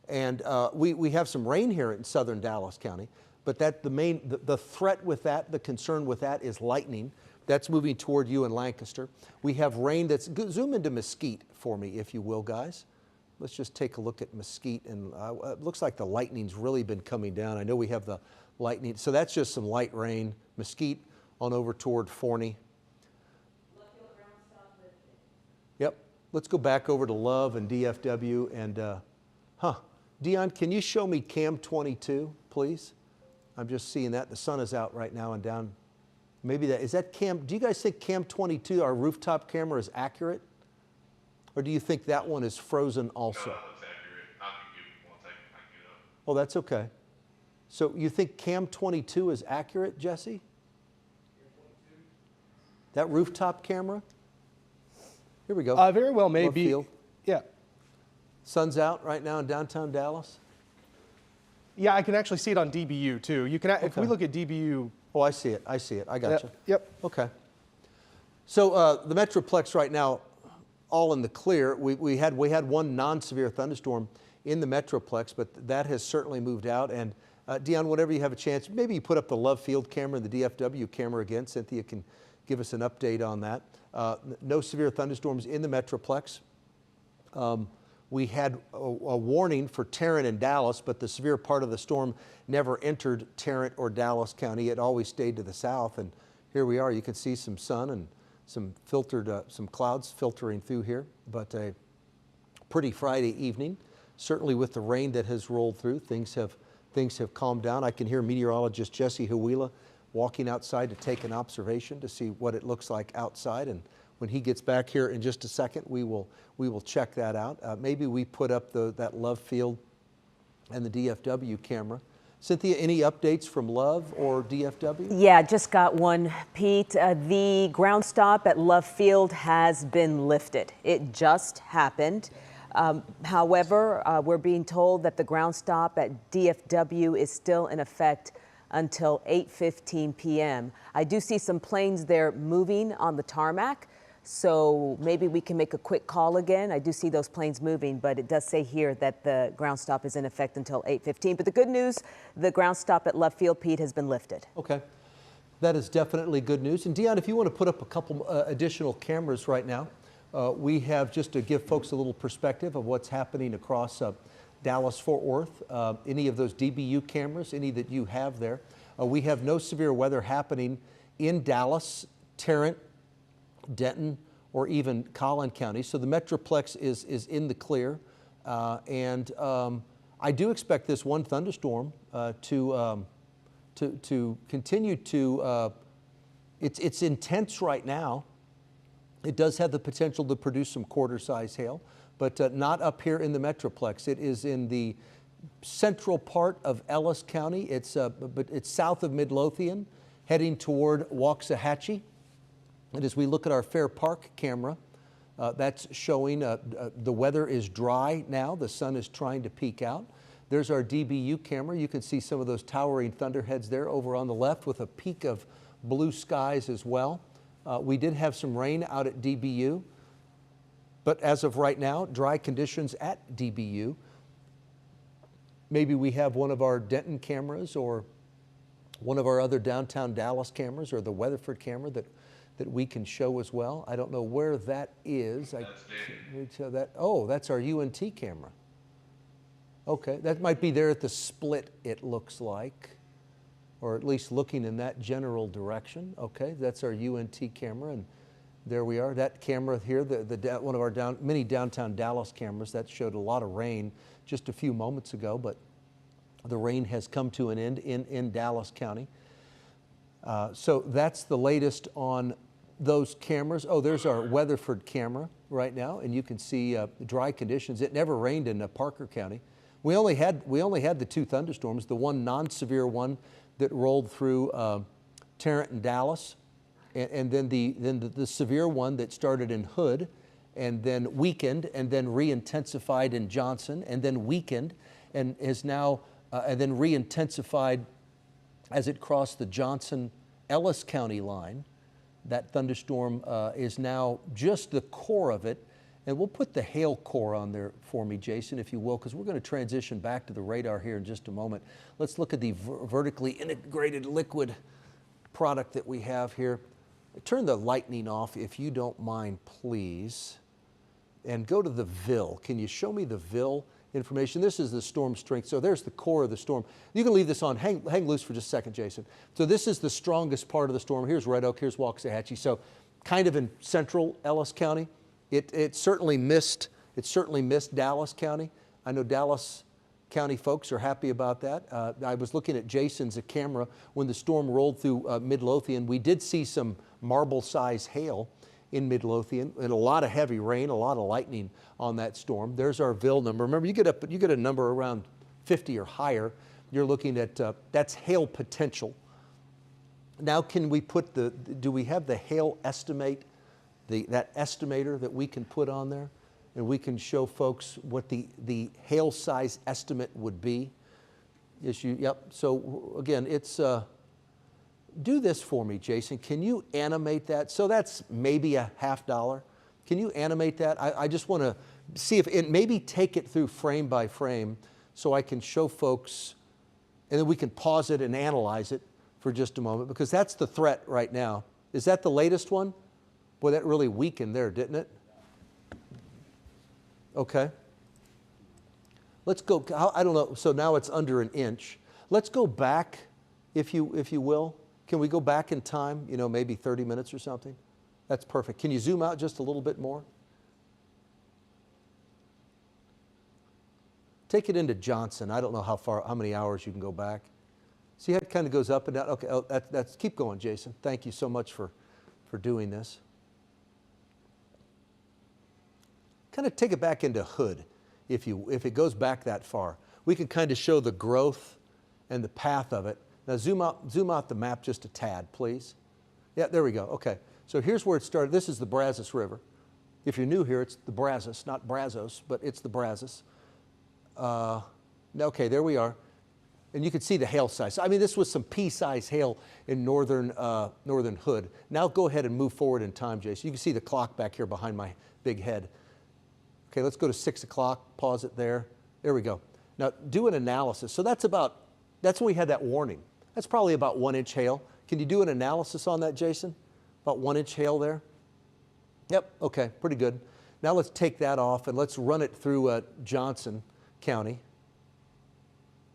Speaker 2: and we have some rain here in southern Dallas County, but the threat with that, the concern with that is lightning. That's moving toward you in Lancaster. We have rain that's, zoom into Mesquite for me, if you will, guys. Let's just take a look at Mesquite, and it looks like the lightning's really been coming down. I know we have the lightning, so that's just some light rain. Mesquite on over toward Forney. Yep, let's go back over to Love and DFW, and Dion, can you show me Cam 22, please? I'm just seeing that. The sun is out right now and down. Maybe is that Cam, do you guys think Cam 22, our rooftop camera, is accurate? Or do you think that one is frozen also?
Speaker 7: No, that looks accurate. I can give one second. I can get up.
Speaker 2: Oh, that's okay. So you think Cam 22 is accurate, Jesse? That rooftop camera? Here we go.
Speaker 3: Very well may be.
Speaker 2: Field.
Speaker 3: Yeah.
Speaker 2: Sun's out right now in downtown Dallas.
Speaker 3: Yeah, I can actually see it on DBU too. You can, if we look at DBU.
Speaker 2: Oh, I see it. I see it. I got you.
Speaker 3: Yep.
Speaker 2: Okay. So the Metroplex right now, all in the clear. We had one non-severe thunderstorm in the Metroplex, but that has certainly moved out. And Dion, whenever you have a chance, maybe you put up the Love Field camera and the DFW camera again. Cynthia can give us an update on that. No severe thunderstorms in the Metroplex. We had a warning for Tarrant and Dallas, but the severe part of the storm never entered Tarrant or Dallas County. It always stayed to the south. And here we are. You can see some sun and some filtered, some clouds filtering through here, but a pretty Friday evening. Certainly with the rain that has rolled through, things have calmed down. I can hear meteorologist Jesse Huila walking outside to take an observation to see what it looks like outside, and when he gets back here in just a second, we will check that out. Maybe we put up that Love Field and the DFW camera. Cynthia, any updates from Love or DFW?
Speaker 4: Yeah, just got one, Pete. The ground stop at Love Field has been lifted. It just happened. However, we're being told that the ground stop at DFW is still in effect until 8:15 p.m. I do see some planes there moving on the tarmac, so maybe we can make a quick call again. I do see those planes moving, but it does say here that the ground stop is in effect until 8:15. But the good news, the ground stop at Love Field, Pete, has been lifted.
Speaker 2: Okay. That is definitely good news. And Dion, if you want to put up a couple additional cameras right now, we have, just to give folks a little perspective of what's happening across Dallas-Fort Worth, any of those DBU cameras, any that you have there. We have no severe weather happening in Dallas, Tarrant, Denton, or even Collin County. So the Metroplex is in the clear. And I do expect this one thunderstorm to continue to, it's intense right now. It does have the potential to produce some quarter-size hail, but not up here in the Metroplex. It is in the central part of Ellis County. But it's south of Midlothian, heading toward Waxahachie. And as we look at our Fair Park camera, that's showing the weather is dry now. The sun is trying to peek out. There's our DBU camera. You can see some of those towering thunderheads there over on the left with a peak of blue skies as well. We did have some rain out at DBU, but as of right now, dry conditions at DBU. Maybe we have one of our Denton cameras or one of our other downtown Dallas cameras or the Weatherford camera that we can show as well. I don't know where that is. Oh, that's our UNT camera. Okay, that might be there at the split, it looks like, or at least looking in that general direction. Okay, that's our UNT camera, and there we are. That camera here, one of our many downtown Dallas cameras, that showed a lot of rain just a few moments ago, but the rain has come to an end in Dallas County. So that's the latest on those cameras. Oh, there's our Weatherford camera right now, and you can see dry conditions. It never rained in Parker County. We only had the two thunderstorms, the one non-severe one that rolled through Tarrant and Dallas, and then the severe one that started in Hood, and then weakened, and then re-intensified in Johnson, and then weakened, and is now and then re-intensified as it crossed the Johnson-Ellis County line. That thunderstorm is now just the core of it. And we'll put the hail core on there for me, Jason, if you will, because we're going to transition back to the radar here in just a moment. Let's look at the vertically integrated liquid product that we have here. Turn the lightning off if you don't mind, please. And go to the VIL. Can you show me the VIL information? This is the storm strength. So there's the core of the storm. You can leave this on. Hang loose for just a second, Jason. So this is the strongest part of the storm. Here's Red Oak, here's Waxahachie. So kind of in central Ellis County. It certainly missed Dallas County. I know Dallas County folks are happy about that. I was looking at Jason's camera when the storm rolled through Midlothian. We did see some marble-sized hail in Midlothian and a lot of heavy rain, a lot of lightning on that storm. There's our VIL number. Remember, you get a number around 50 or higher, you're looking at that's hail potential. Now, can we put do we have the hail estimate? That estimator that we can put on there, and we can show folks what the hail size estimate would be. Yep. So again, it's do this for me, Jason. Can you animate that? So that's maybe $50. Can you animate that? I just want to see if it maybe take it through frame by frame, so I can show folks, and then we can pause it and analyze it for just a moment, because that's the threat right now. Is that the latest one? Boy, that really weakened there, didn't it? Okay. Let's go, I don't know, so now it's under an inch. Let's go back, if you will, Can we go back in time, you know, maybe 30 minutes or something? That's perfect. Can you zoom out just a little bit more? Take it into Johnson. I don't know how many hours you can go back. See how it kind of goes up and down? Okay, oh, that's keep going, Jason. Thank you so much for doing this. Kind of take it back into Hood, if it goes back that far. We can kind of show the growth and the path of it. Now zoom out the map just a tad, please. Yeah, there we go. Okay, so here's where it started. This is the Brazos River. If you're new here, it's the Brazos, not Brazos, but it's the Brazos. Okay, there we are. And you can see the hail size. I mean, this was some pea-sized hail in northern Hood. Now go ahead and move forward in time, Jason. You can see the clock back here behind my big head. Okay, let's go to 6 o'clock, pause it there. There we go. Now do an analysis. So that's when we had that warning. That's probably about 1 inch hail. Can you do an analysis on that, Jason? About 1 inch hail there? Yep, okay, pretty good. Now let's take that off and let's run it through Johnson County.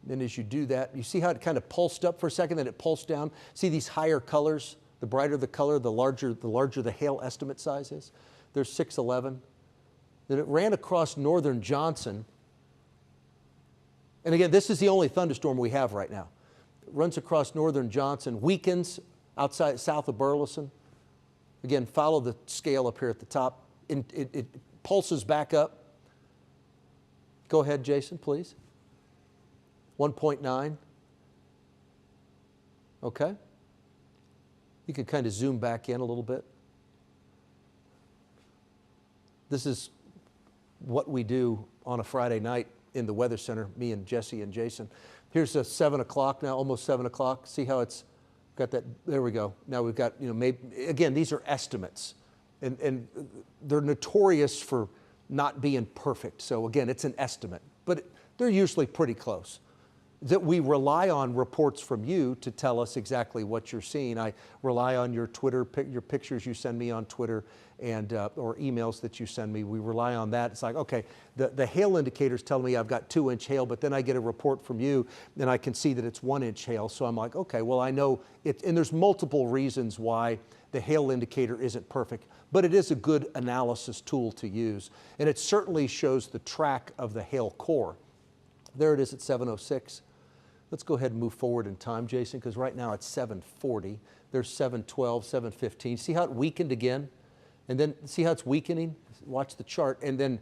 Speaker 2: Then as you do that, you see how it kind of pulsed up for a second, then it pulsed down. See these higher colors? The brighter the color, the larger the hail estimate size is. There's 611. Then it ran across northern Johnson. And again, this is the only thunderstorm we have right now. It runs across northern Johnson, weakens south of Burleson. Again, follow the scale up here at the top. It pulses back up. Go ahead, Jason, please. 1.9. Okay. You can kind of zoom back in a little bit. This is what we do on a Friday night in the Weather Center, me and Jesse and Jason. Here's 7 o'clock now, almost 7 o'clock. See how it's got that? There we go. Now we've got, you know, maybe, again, these are estimates. And they're notorious for not being perfect. So again, it's an estimate, but they're usually pretty close. That we rely on reports from you to tell us exactly what you're seeing. I rely on your Twitter, your pictures you send me on Twitter, and or emails that you send me. We rely on that. It's like, okay, the hail indicators tell me I've got 2 inch hail, but then I get a report from you, and I can see that it's 1 inch hail. So I'm like, okay, well I know it, and there's multiple reasons why the hail indicator isn't perfect, but it is a good analysis tool to use, and it certainly shows the track of the hail core. There it is at 7:06. Let's go ahead and move forward in time, Jason, because right now it's 7:40. There's 7:12, 7:15. See how it weakened again? And then see how it's weakening? Watch the chart. And then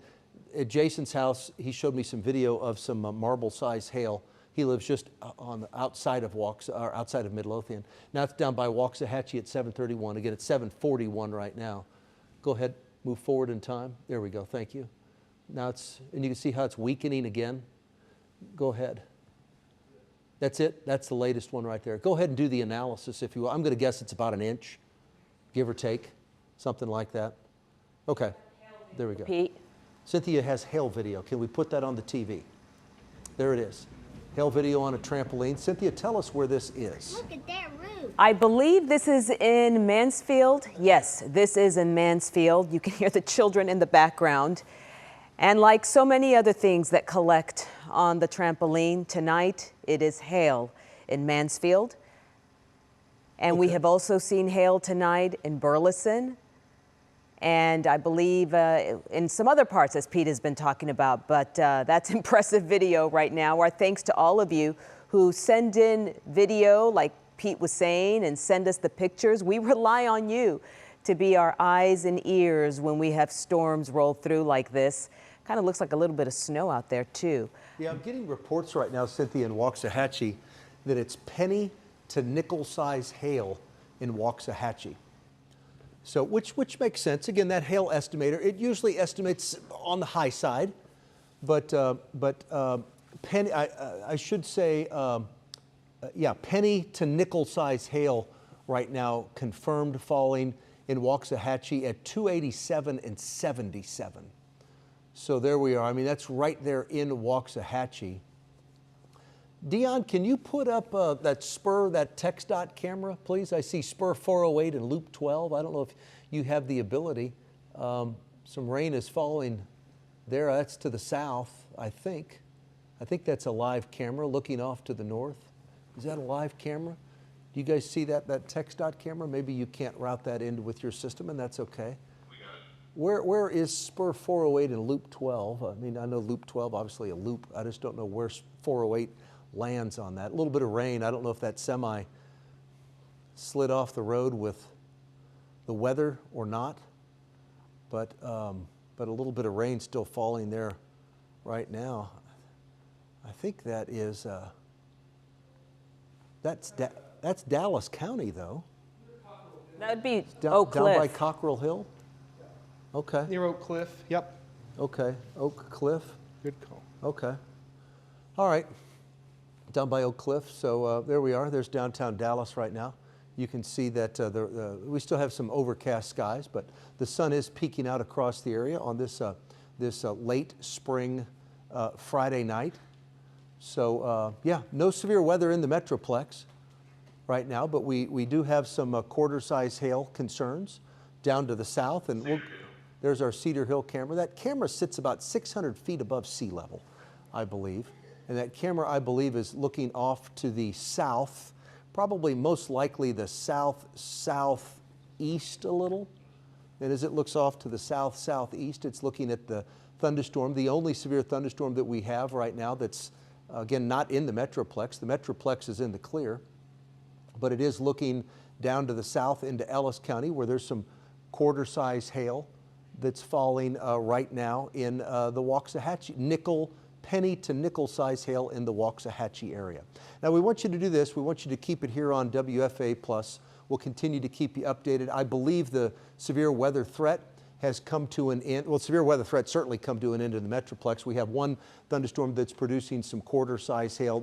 Speaker 2: at Jason's house, he showed me some video of some marble-sized hail. He lives just on the outside of outside of Midlothian. Now it's down by Waxahachie at 7:31. Again, it's 7:41 right now. Go ahead, move forward in time. There we go. Thank you. Now and you can see how it's weakening again. Go ahead. That's it. That's the latest one right there. Go ahead and do the analysis if you will. I'm going to guess it's about 1 inch, give or take, something like that. Okay, there we go.
Speaker 4: Pete.
Speaker 2: Cynthia has hail video. Can we put that on the TV? There it is. Hail video on a trampoline. Cynthia, tell us where this is.
Speaker 8: Look at that roof.
Speaker 4: I believe this is in Mansfield. Yes, this is in Mansfield. You can hear the children in the background. And like so many other things that collect on the trampoline, tonight it is hail in Mansfield. And we have also seen hail tonight in Burleson. And I believe in some other parts, as Pete has been talking about. But that's impressive video right now. Our thanks to all of you who send in video, like Pete was saying, and send us the pictures. We rely on you to be our eyes and ears when we have storms roll through like this. Kind of looks like a little bit of snow out there too.
Speaker 2: Yeah, I'm getting reports right now, Cynthia, in Waxahachie, that it's penny to nickel-size hail in Waxahachie. So, which makes sense. Again, that hail estimator, it usually estimates on the high side, but penny, I should say, yeah, penny to nickel-size hail right now confirmed falling in Waxahachie at 287 and 77. So there we are. I mean, that's right there in Waxahachie. Dion, can you put up that Spur, that TxDOT camera, please? I see Spur 408 and Loop 12. I don't know if you have the ability. Some rain is falling there. That's to the south, I think. I think that's a live camera looking off to the north. Is that a live camera? Do you guys see that text dot camera? Maybe you can't route that in with your system, and that's okay. Where is spur 408 and loop 12? I mean, I know loop 12, obviously a loop. I just don't know where 408 lands on that. A little bit of rain. I don't know if that semi slid off the road with the weather or not, but a little bit of rain still falling there right now. I think that is, that's Dallas County, though.
Speaker 4: That would be
Speaker 2: Down,
Speaker 4: Oak Cliff.
Speaker 2: down by Cockrell Hill? Okay.
Speaker 3: Near Oak Cliff, yep.
Speaker 2: Okay, Oak Cliff.
Speaker 3: Good call.
Speaker 2: Okay. All right. Down by Oak Cliff. So there we are. There's downtown Dallas right now. You can see that we still have some overcast skies, but the sun is peeking out across the area on this late spring Friday night. So yeah, no severe weather in the Metroplex right now, but we do have some quarter-size hail concerns down to the south, and there's our Cedar Hill camera. That camera sits about 600 feet above sea level, I believe, and that camera, I believe, is looking off to the south, probably most likely the south-southeast a little. And as it looks off to the south-southeast, it's looking at the thunderstorm, the only severe thunderstorm that we have right now that's, again, not in the Metroplex. The Metroplex is in the clear, but it is looking down to the south into Ellis County, where there's some quarter-size hail that's falling right now in the Waxahachie, penny to nickel-size hail in the Waxahachie area. Now, we want you to do this. We want you to keep it here on WFA+. We'll continue to keep you updated. I believe the severe weather threat has come to an end. Well, severe weather threat certainly come to an end in the Metroplex. We have one thunderstorm that's producing some quarter-size hail,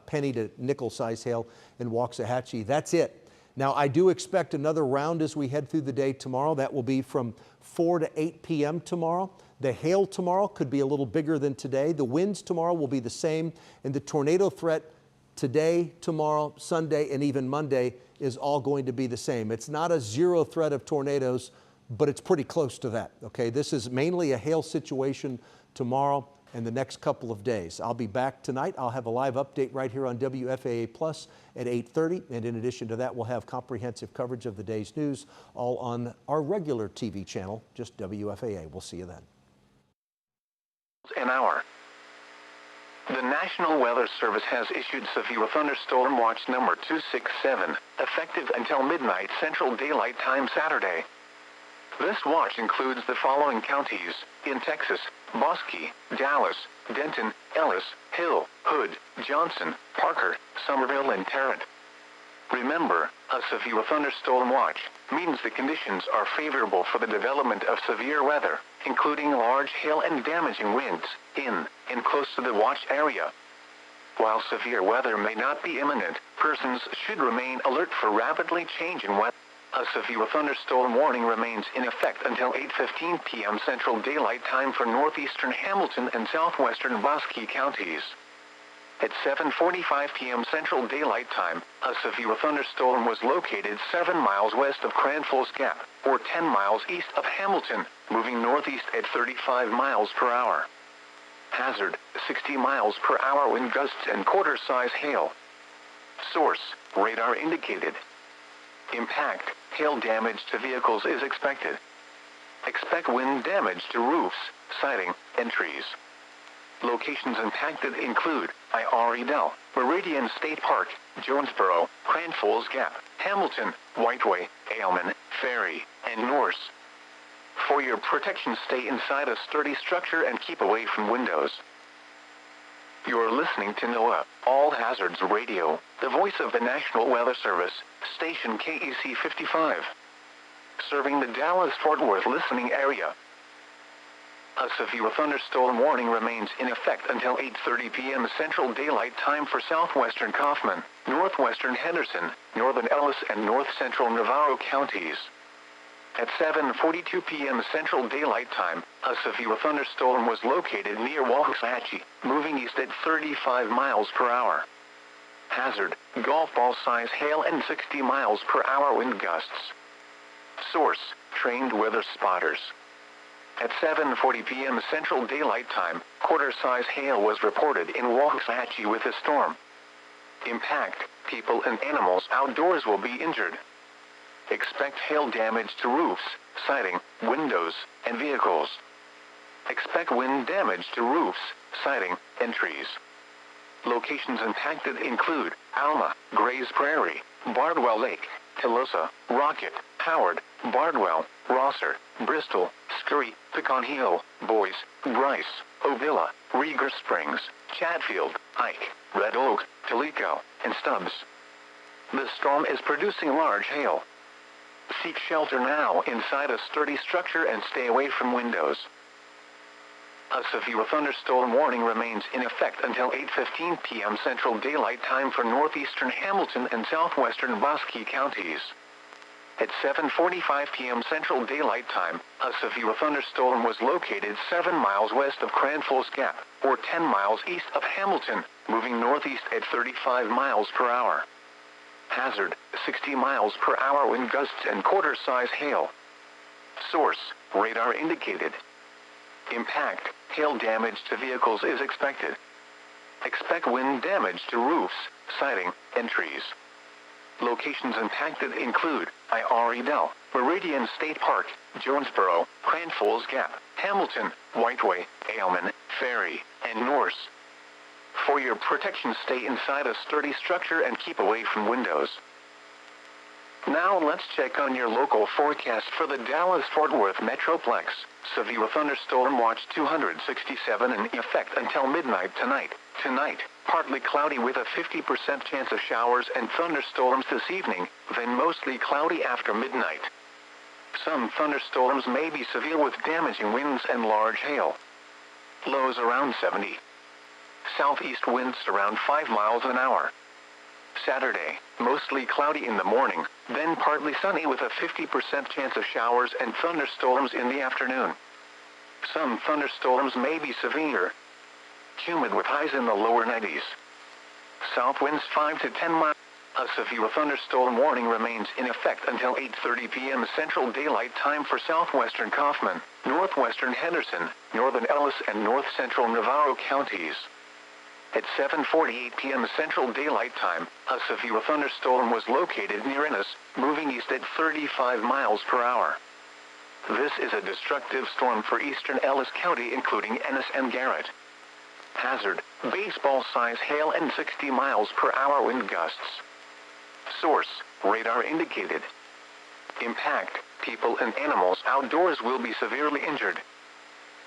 Speaker 2: penny to nickel-size hail in Waxahachie. That's it. Now, I do expect another round as we head through the day tomorrow. That will be from 4 to 8 p.m. tomorrow. The hail tomorrow could be a little bigger than today. The winds tomorrow will be the same. And the tornado threat today, tomorrow, Sunday, and even Monday is all going to be the same. It's not a zero threat of tornadoes, but it's pretty close to that, okay? This is mainly a hail situation tomorrow and the next couple of days. I'll be back tonight. I'll have a live update right here on WFAA Plus at 8:30. And in addition to that, we'll have comprehensive coverage of the day's news, all on our regular TV channel, just WFAA. We'll see you then.
Speaker 1: An hour. The National Weather Service has issued severe thunderstorm watch number 267, effective until midnight Central Daylight Time Saturday. This watch includes the following counties in Texas: Bosque, Dallas, Denton, Ellis, Hill, Hood, Johnson, Parker, Somerville, and Tarrant. Remember, a severe thunderstorm watch means the conditions are favorable for the development of severe weather, including large hail and damaging winds in and close to the watch area. While severe weather may not be imminent, persons should remain alert for rapidly changing weather. A severe thunderstorm warning remains in effect until 8:15 p.m. Central Daylight Time for northeastern Hamilton and southwestern Bosque counties. At 7:45 p.m. Central Daylight Time, a severe thunderstorm was located 7 miles west of Cranfall's Gap, or 10 miles east of Hamilton, moving northeast at 35 miles per hour. Hazard: 60 miles per hour wind gusts and quarter-size hail. Source: radar indicated. Impact: hail damage to vehicles is expected. Expect wind damage to roofs, siding, and trees. Locations impacted include Iredell, Meridian State Park, Jonesboro, Cranfall's Gap, Hamilton, Whiteway, Aylman, Ferry, and Norse. For your protection, stay inside a sturdy structure and keep away from windows. You're listening to NOAA All Hazards Radio, the voice of the National Weather Service, station KEC 55. Serving the Dallas-Fort Worth listening area. A severe thunderstorm warning remains in effect until 8:30 p.m. Central Daylight Time for southwestern Kaufman, northwestern Henderson, northern Ellis, and north-central Navarro counties. At 7:42 p.m. Central Daylight Time, a severe thunderstorm was located near Waxahachie, moving east at 35 miles per hour. Hazard: golf ball-size hail and 60 miles per hour wind gusts. Source: trained weather spotters. At 7:40 p.m. Central Daylight Time, quarter-size hail was reported in Waxahachie with a storm. Impact: People and animals outdoors will be injured. Expect hail damage to roofs, siding, windows, and vehicles. Expect wind damage to roofs, siding, and trees. Locations impacted include Alma, Grays Prairie, Bardwell Lake, Telosa, Rocket, Howard, Bardwell, Rosser, Bristol, Scurry, Pecan Hill, Boise, Bryce, Ovilla, Rieger Springs, Chatfield, Ike, Red Oak, Toledo, and Stubbs. The storm is producing large hail. Seek shelter now inside a sturdy structure and stay away from windows. A severe thunderstorm warning remains in effect until 8:15 p.m. Central Daylight Time for northeastern Hamilton and southwestern Bosque counties. At 7:45 p.m. Central Daylight Time, a severe thunderstorm was located 7 miles west of Cranfalls Gap, or 10 miles east of Hamilton, moving northeast at 35 miles per hour. Hazard, 60 miles per hour wind gusts and quarter-size hail. Source, radar indicated. Impact, hail damage to vehicles is expected. Expect wind damage to roofs, siding, and trees. Locations impacted include Iredell, Meridian State Park, Jonesboro, Cranfalls Gap, Hamilton, Whiteway, Aylman, Ferry, and Norse. For your protection, stay inside a sturdy structure and keep away from windows. Now let's check on your local forecast for the Dallas-Fort Worth Metroplex. Severe thunderstorm watch 267 in effect until midnight tonight. Tonight, partly cloudy with a 50% chance of showers and thunderstorms this evening, then mostly cloudy after midnight. Some thunderstorms may be severe with damaging winds and large hail. Lows around 70. Southeast winds around 5 miles an hour. Saturday, mostly cloudy in the morning, then partly sunny with a 50% chance of showers and thunderstorms in the afternoon. Some thunderstorms may be severe. Humid with highs in the lower 90s. South winds 5 to 10 miles. A severe thunderstorm warning remains in effect until 8:30 p.m. Central Daylight Time for southwestern Kaufman, northwestern Henderson, northern Ellis, and north central Navarro counties. At 7:48 p.m. Central Daylight Time, a severe thunderstorm was located near Ennis, moving east at 35 miles per hour. This is a destructive storm for eastern Ellis County, including Ennis and Garrett. Hazard, baseball-size hail and 60 miles per hour wind gusts. Source, radar indicated. Impact, people and animals outdoors will be severely injured.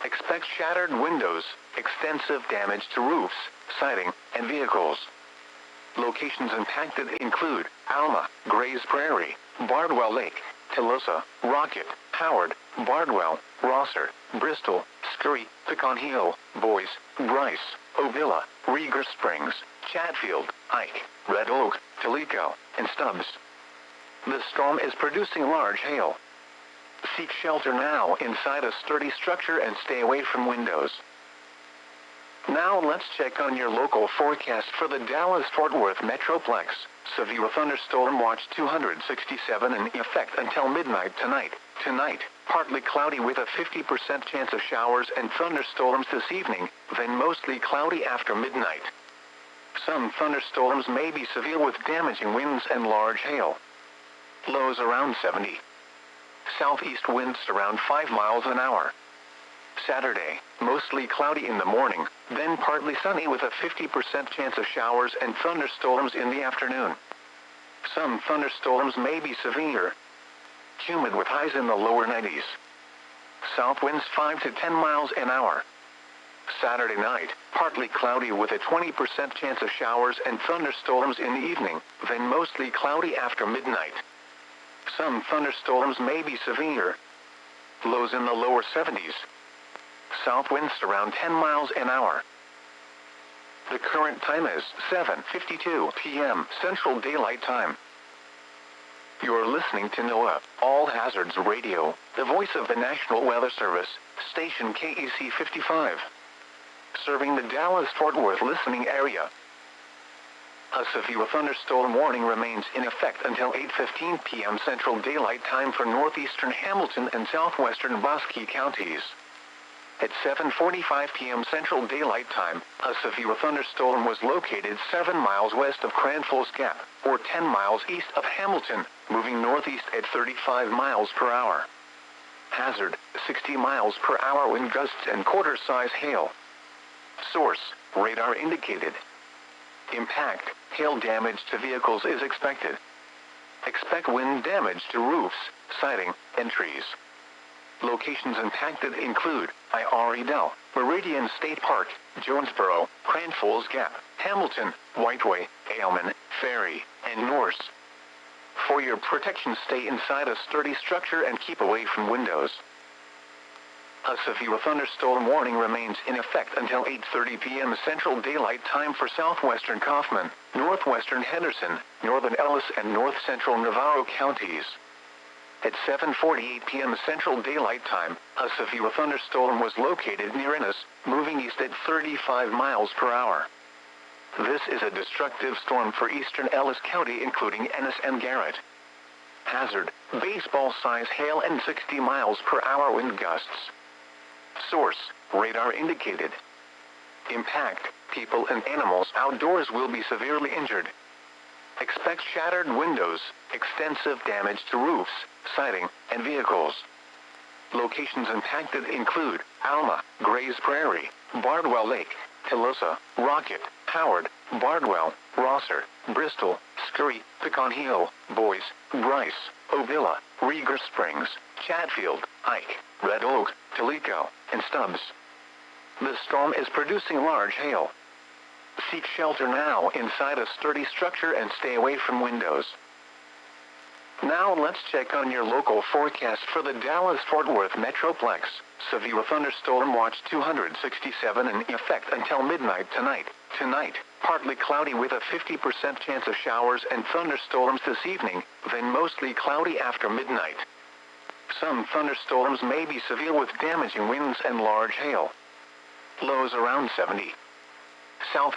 Speaker 1: Expect shattered windows, extensive damage to roofs, siding, and vehicles. Locations impacted include Alma, Grays Prairie, Bardwell Lake, Telosa, Rocket, Howard, Bardwell, Rosser, Bristol, Scurry, Pecan Hill, Boise, Bryce, Ovilla, Rieger Springs, Chatfield, Ike, Red Oak, Toledo, and Stubbs. The storm is producing large hail. Seek shelter now inside a sturdy structure and stay away from windows. Now let's check on your local forecast for the Dallas-Fort Worth Metroplex. Severe thunderstorm watch 267 in effect until midnight tonight. Tonight, partly cloudy with a 50% chance of showers and thunderstorms this evening, then mostly cloudy after midnight. Some thunderstorms may be severe with damaging winds and large hail. Lows around 70. Southeast winds around 5 miles an hour. Saturday, mostly cloudy in the morning, then partly sunny with a 50% chance of showers and thunderstorms in the afternoon. Some thunderstorms may be severe. Humid with highs in the lower 90s. South winds 5 to 10 miles an hour. Saturday night, partly cloudy with a 20% chance of showers and thunderstorms in the evening, then mostly cloudy after midnight. Some thunderstorms may be severe. Lows in the lower 70s. South winds around 10 miles an hour. The current time is 7:52 p.m. Central Daylight Time. You're listening to NOAA, All Hazards Radio, the voice of the National Weather Service, station KEC 55. Serving the Dallas-Fort Worth listening area. A severe thunderstorm warning remains in effect until 8:15 p.m. Central Daylight Time for northeastern Hamilton and southwestern Bosque counties. At 7:45 p.m. Central Daylight Time, a severe thunderstorm was located 7 miles west of Cranfall's Gap, or 10 miles east of Hamilton, moving northeast at 35 miles per hour. Hazard, 60 miles per hour wind gusts and quarter-size hail. Source, radar indicated. Impact, hail damage to vehicles is expected. Expect wind damage to roofs, siding, and trees. Locations impacted include Dell, Meridian State Park, Jonesboro, Cranfall's Gap, Hamilton, Whiteway, Aylman, Ferry, and Norse. For your protection, stay inside a sturdy structure and keep away from windows. A severe thunderstorm warning remains in effect until 8:30 p.m. Central Daylight Time for southwestern Kaufman, northwestern Henderson, northern Ellis, and north-central Navarro counties. At 7:48 p.m. Central Daylight Time, a severe thunderstorm was located near Ennis, moving east at 35 miles per hour. This is a destructive storm for eastern Ellis County, including Ennis and Garrett. Hazard, baseball-size hail and 60 miles per hour wind gusts. Source, radar indicated. Impact, people and animals outdoors will be severely injured. Expect shattered windows, extensive damage to roofs, siding, and vehicles. Locations impacted include Alma, Grays Prairie, Bardwell Lake, Telosa, Rocket, Howard, Bardwell, Rosser, Bristol, Scurry, Pecan Hill, Boise, Bryce, Ovilla, Rieger Springs, Chatfield, Ike, Red Oak, Tellico, and Stubbs. The storm is producing large hail. Seek shelter now inside a sturdy structure and stay away from windows. Now let's check on your local forecast for the Dallas-Fort Worth Metroplex. Severe thunderstorm watch 267 in effect until midnight tonight. Tonight, partly cloudy with a 50% chance of showers and thunderstorms this evening, then mostly cloudy after midnight. Some thunderstorms may be severe with damaging winds and large hail. Lows around 70. South